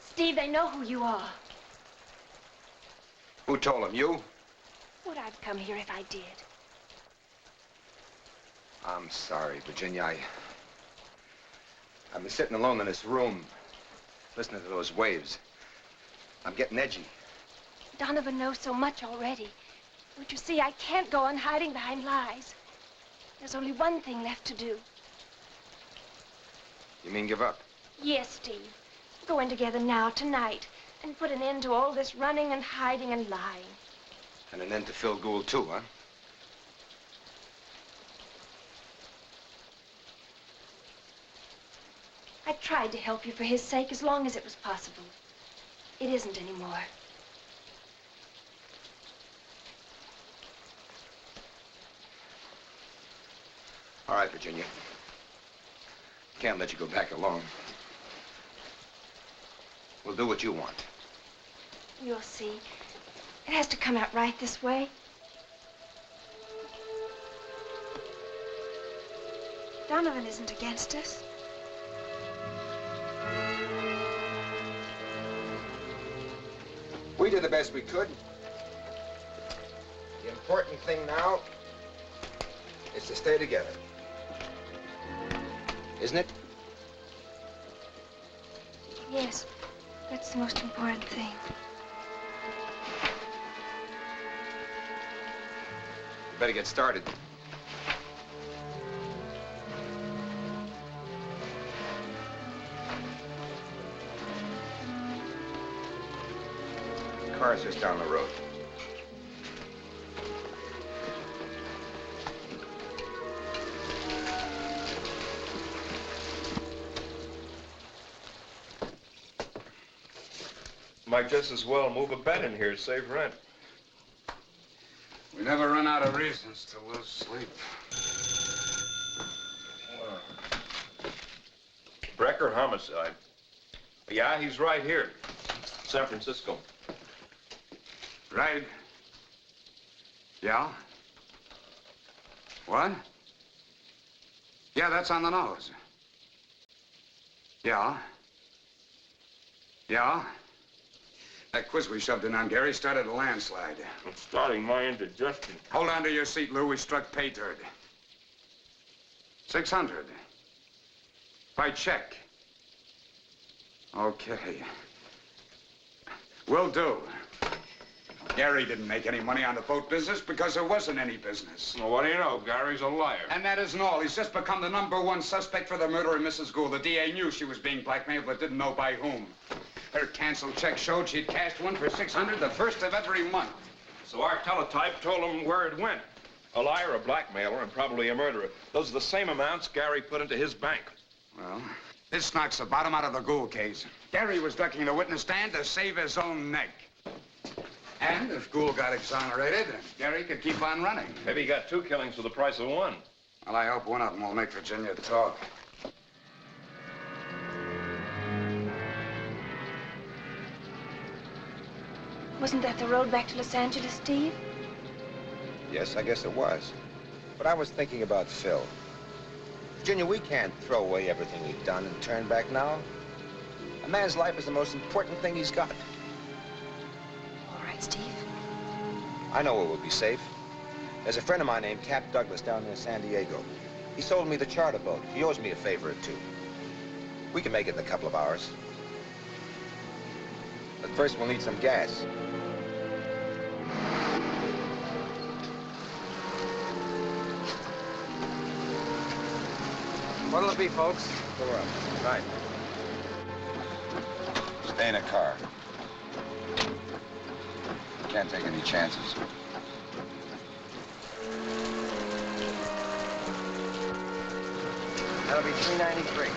Steve, they know who you are. Who told him? You? Would I have come here if I did? I'm sorry, Virginia. I've been sitting alone in this room, listening to those waves. I'm getting edgy. Donovan knows so much already. But you see, I can't go on hiding behind lies. There's only one thing left to do. You mean give up? Yes, Steve. Go in together now, tonight, and put an end to all this running and hiding and lying. And an end to Phil Gould, too, huh? I tried to help you for his sake as long as it was possible. It isn't anymore. All right, Virginia. Can't let you go back alone. We'll do what you want. You'll see. It has to come out right this way. Donovan isn't against us. We did the best we could. The important thing now is to stay together. Isn't it? Yes, that's the most important thing. You better get started. The car's just down the road. Might just as well move a bed in here to save rent. We never run out of reasons to lose sleep. Brecker homicide. Yeah, he's right here. San Francisco. Right? Yeah? What? Yeah, that's on the nose. Yeah? Yeah? That quiz we shoved in on Garry started a landslide. It's starting my indigestion. Hold on to your seat, Lou. We struck pay dirt. 600. By check. Okay. Will do. Garry didn't make any money on the boat business because there wasn't any business. Well, what do you know? Gary's a liar. And that isn't all. He's just become the #1 suspect for the murder of Mrs. Gould. The DA knew she was being blackmailed, but didn't know by whom. Her canceled check showed she'd cashed one for 600 the first of every month. So our teletype told him where it went. A liar, a blackmailer, and probably a murderer. Those are the same amounts Garry put into his bank. Well, this knocks the bottom out of the Gould case. Garry was ducking the witness stand to save his own neck. And if Gould got exonerated, Garry could keep on running. Maybe he got 2 killings for the price of 1. Well, I hope one of them will make Virginia talk. Wasn't that the road back to Los Angeles, Steve? Yes, I guess it was. But I was thinking about Phil. Virginia, we can't throw away everything we've done and turn back now. A man's life is the most important thing he's got. All right, Steve. I know where we'll be safe. There's a friend of mine named Cap Douglas down near San Diego. He sold me the charter boat. He owes me a favor or two. We can make it in a couple of hours. But first, we'll need some gas. What'll it be, folks? Fill her up. Right. Stay in a car. Can't take any chances. That'll be $3.93.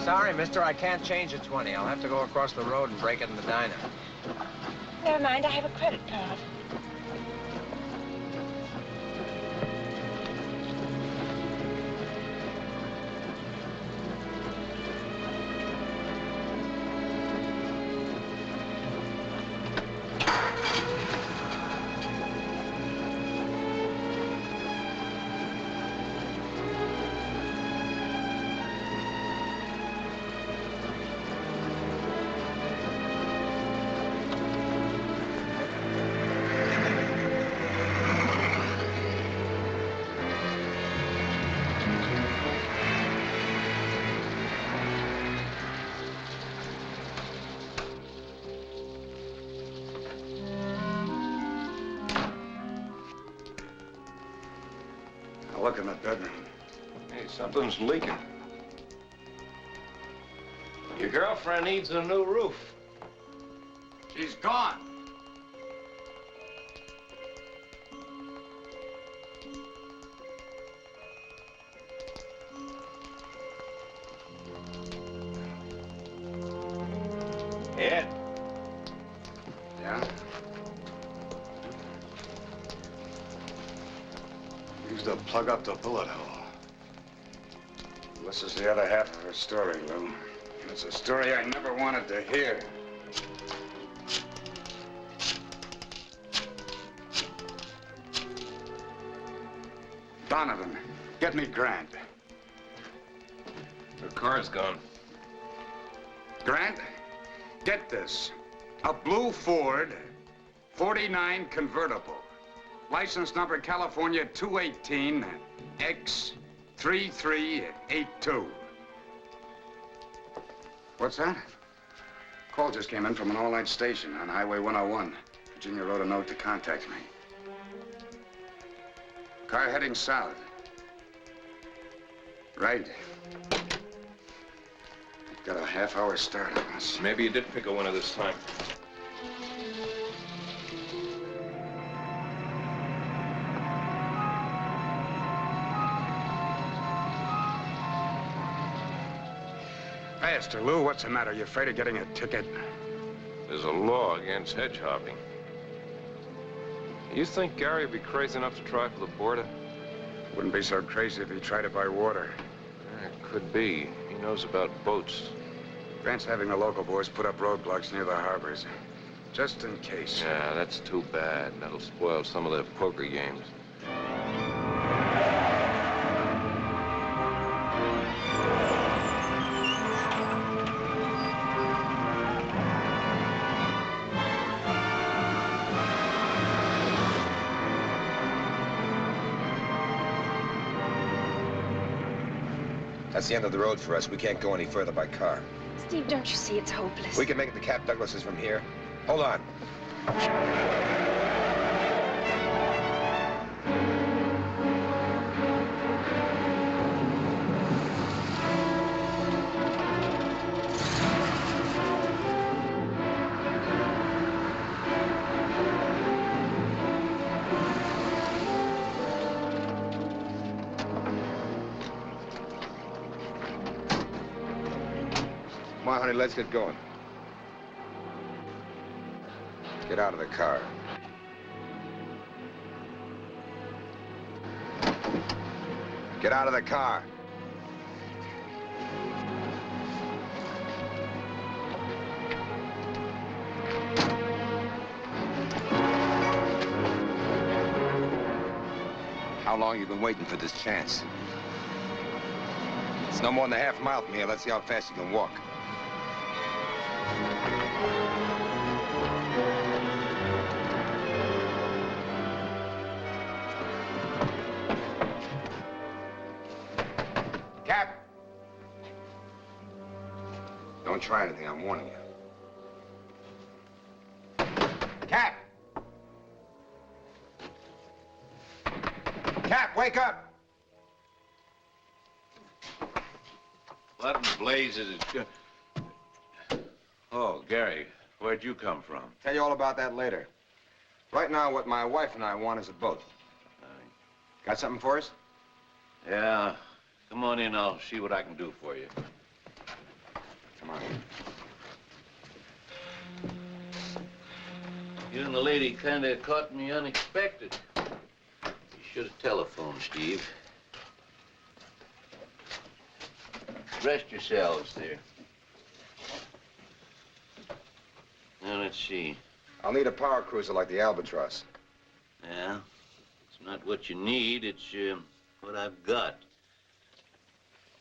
Sorry, mister, I can't change a 20. I'll have to go across the road and break it in the diner. Never mind, I have a credit card. Look in the bedroom. Hey, something's leaking. Your girlfriend needs a new roof. She's gone. Ed. Yeah? Used to plug up the bullet hole. This is the other half of her story, Lou. It's a story I never wanted to hear. Donovan, get me Grant. Her car's gone. Grant, get this. A blue Ford 49 convertible. License number California 218 X3382. What's that? Call just came in from an all-night station on Highway 101. Virginia wrote a note to contact me. Car heading south. Right. Got a half-hour start on us. Maybe you did pick a winner this time. I asked her, Lou, what's the matter? You afraid of getting a ticket? There's a law against hedge hopping. You think Garry would be crazy enough to try for the border? Wouldn't be so crazy if he tried it by water. It could be. He knows about boats. Grant's having the local boys put up roadblocks near the harbors. Just in case. Yeah, that's too bad. That'll spoil some of their poker games. That's the end of the road for us. We can't go any further by car. Steve, don't you see it's hopeless? We can make it to Cap Douglas's from here. Hold on. Come on, honey, let's get going. Get out of the car. Get out of the car. How long you been waiting for this chance? It's no more than a half mile from here. Let's see how fast you can walk. Cap! Don't try anything, I'm warning you. Cap! Cap, wake up! What in blazes is... Oh, Garry, where'd you come from? Tell you all about that later. Right now, what my wife and I want is a boat. Got something for us? Yeah, come on in. I'll see what I can do for you. Come on. You and the lady kind of caught me unexpected. You should have telephoned, Steve. Rest yourselves there. Now, let's see. I'll need a power cruiser like the Albatross. Yeah, it's not what you need, it's what I've got.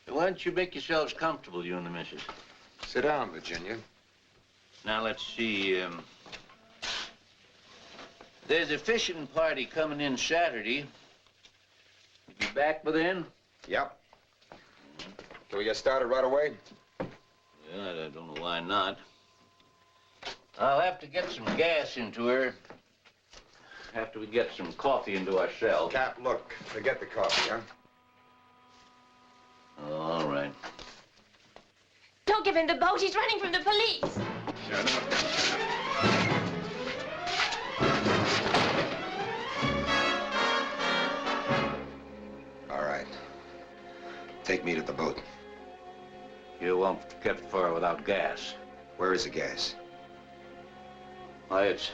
Why don't you make yourselves comfortable, you and the missus? Sit down, Virginia. Now, let's see. There's a fishing party coming in Saturday. You be back by then? Yep. Can we get started right away? Yeah, I don't know why not. I'll have to get some gas into her after we get some coffee into ourselves. Cap, look, forget the coffee, huh? Oh, all right. Don't give him the boat. He's running from the police. Shut up. All right. Take me to the boat. You won't get far without gas. Where is the gas? Why, it's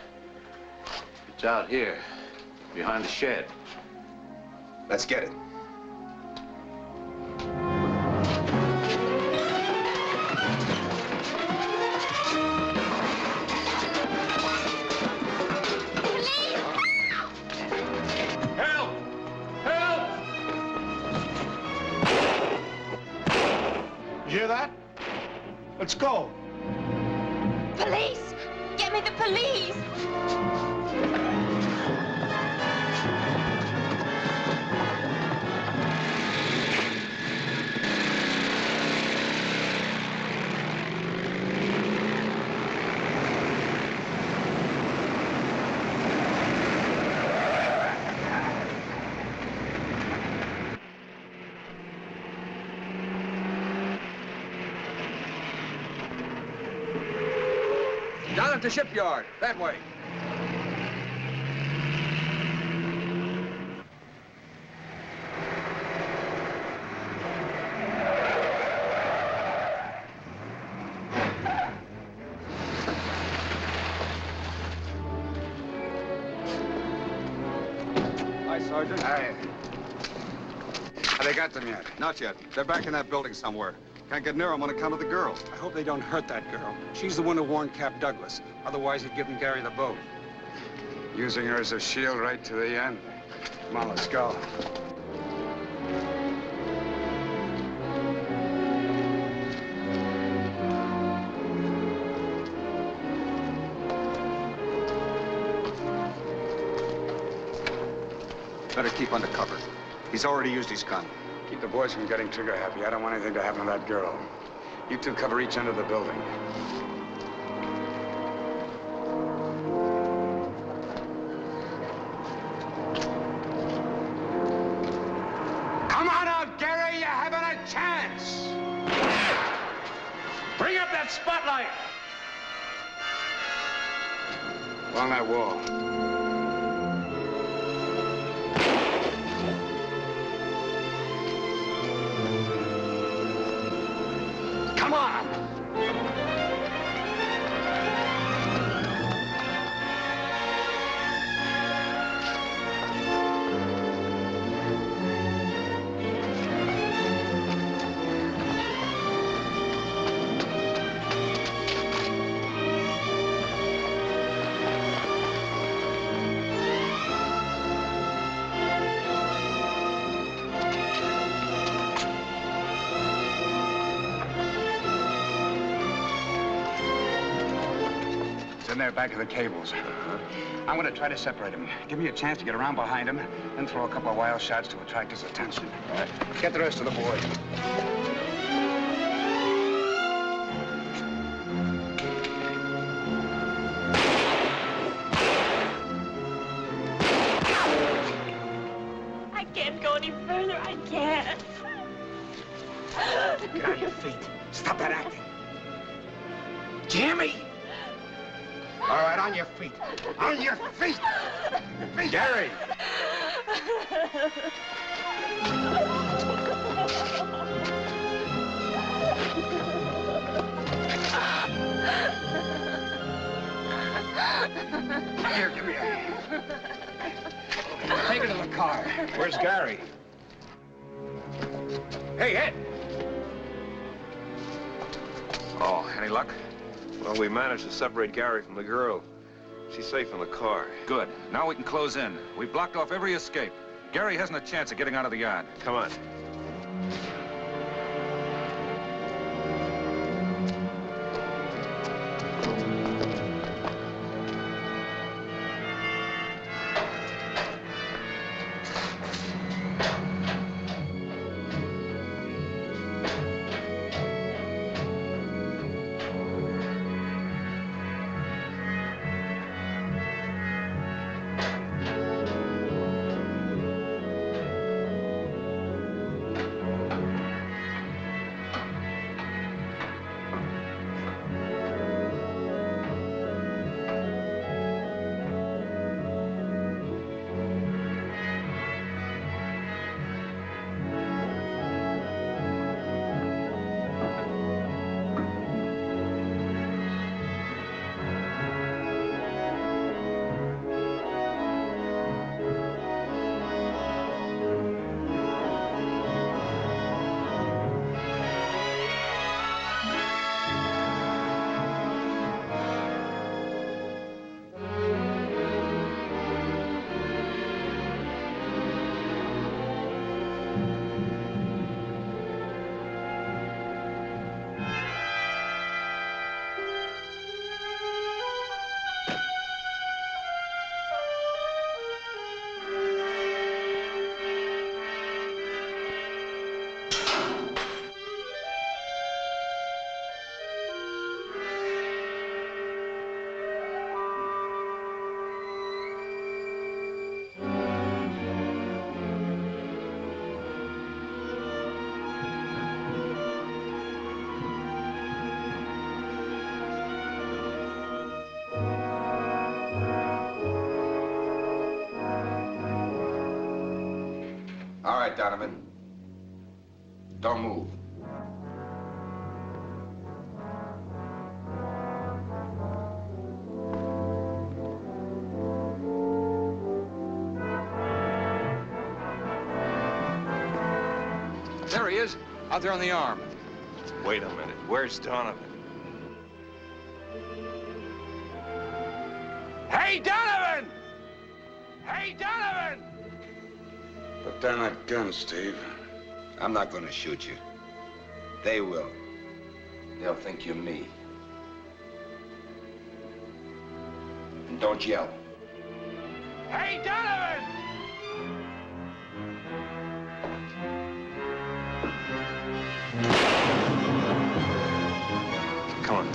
out here, behind the shed. Let's get it. Help! Help! You hear that? Let's go. Police! Get me the police! Down at the shipyard, that way. Hi, Sergeant. Hi. Have they got them yet? Not yet. They're back in that building somewhere. Can't get near them on account of the girl. I hope they don't hurt that girl. She's the one who warned Cap Douglas. Otherwise, he'd given Garry the boat. Using her as a shield right to the end. Come on, let's go. Better keep under cover. He's already used his gun. Keep the boys from getting trigger happy. I don't want anything to happen to that girl. You two cover each end of the building. Come on out, Garry. You haven't a chance. Bring up that spotlight. Along that wall. Come on. in there back of the cables. I'm going to try to separate them. Give me a chance to get around behind him, then throw a couple of wild shots to attract his attention. All right. Get the rest of the boys. I can't go any further. I can't. Get on your feet. Stop that acting. Jimmy! All right, on your feet. On your feet! Garry! Here, give me a hand. Take her to the car. Where's Garry? Hey, Ed! Oh, any luck? Well, we managed to separate Garry from the girl. She's safe in the car. Good. Now we can close in. We've blocked off every escape. Garry hasn't a chance of getting out of the yard. Come on. All right, Donovan. Don't move. There he is, out there on the arm. Wait a minute. Where's Donovan? Hey, Donovan! Hey, Donovan! Put down that gun, Steve. I'm not going to shoot you. They will. They'll think you're me. And don't yell. Hey, Donovan! Come on.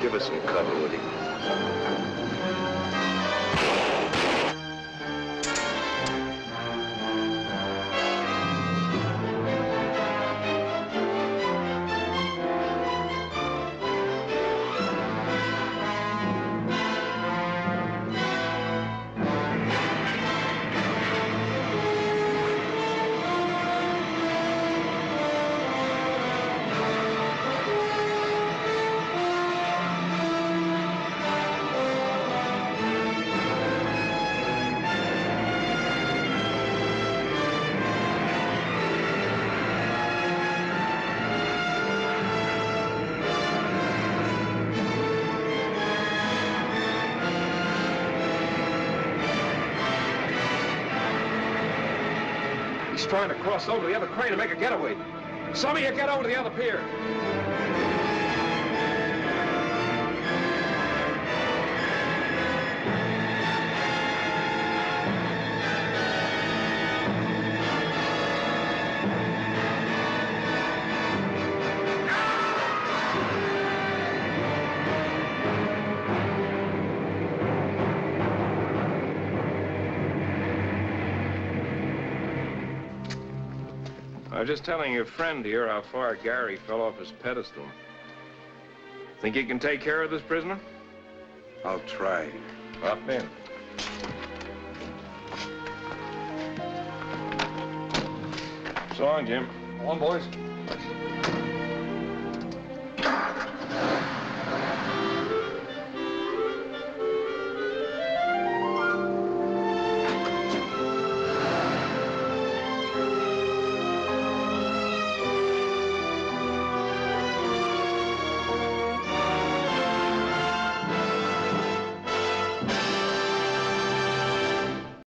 Give us some cover, would you? trying to cross over to the other crane and make a getaway. Some of you get over to the other pier. I was just telling your friend here how far Garry fell off his pedestal. Think you can take care of this prisoner? I'll try. Up in. So long, Jim. Come on, boys.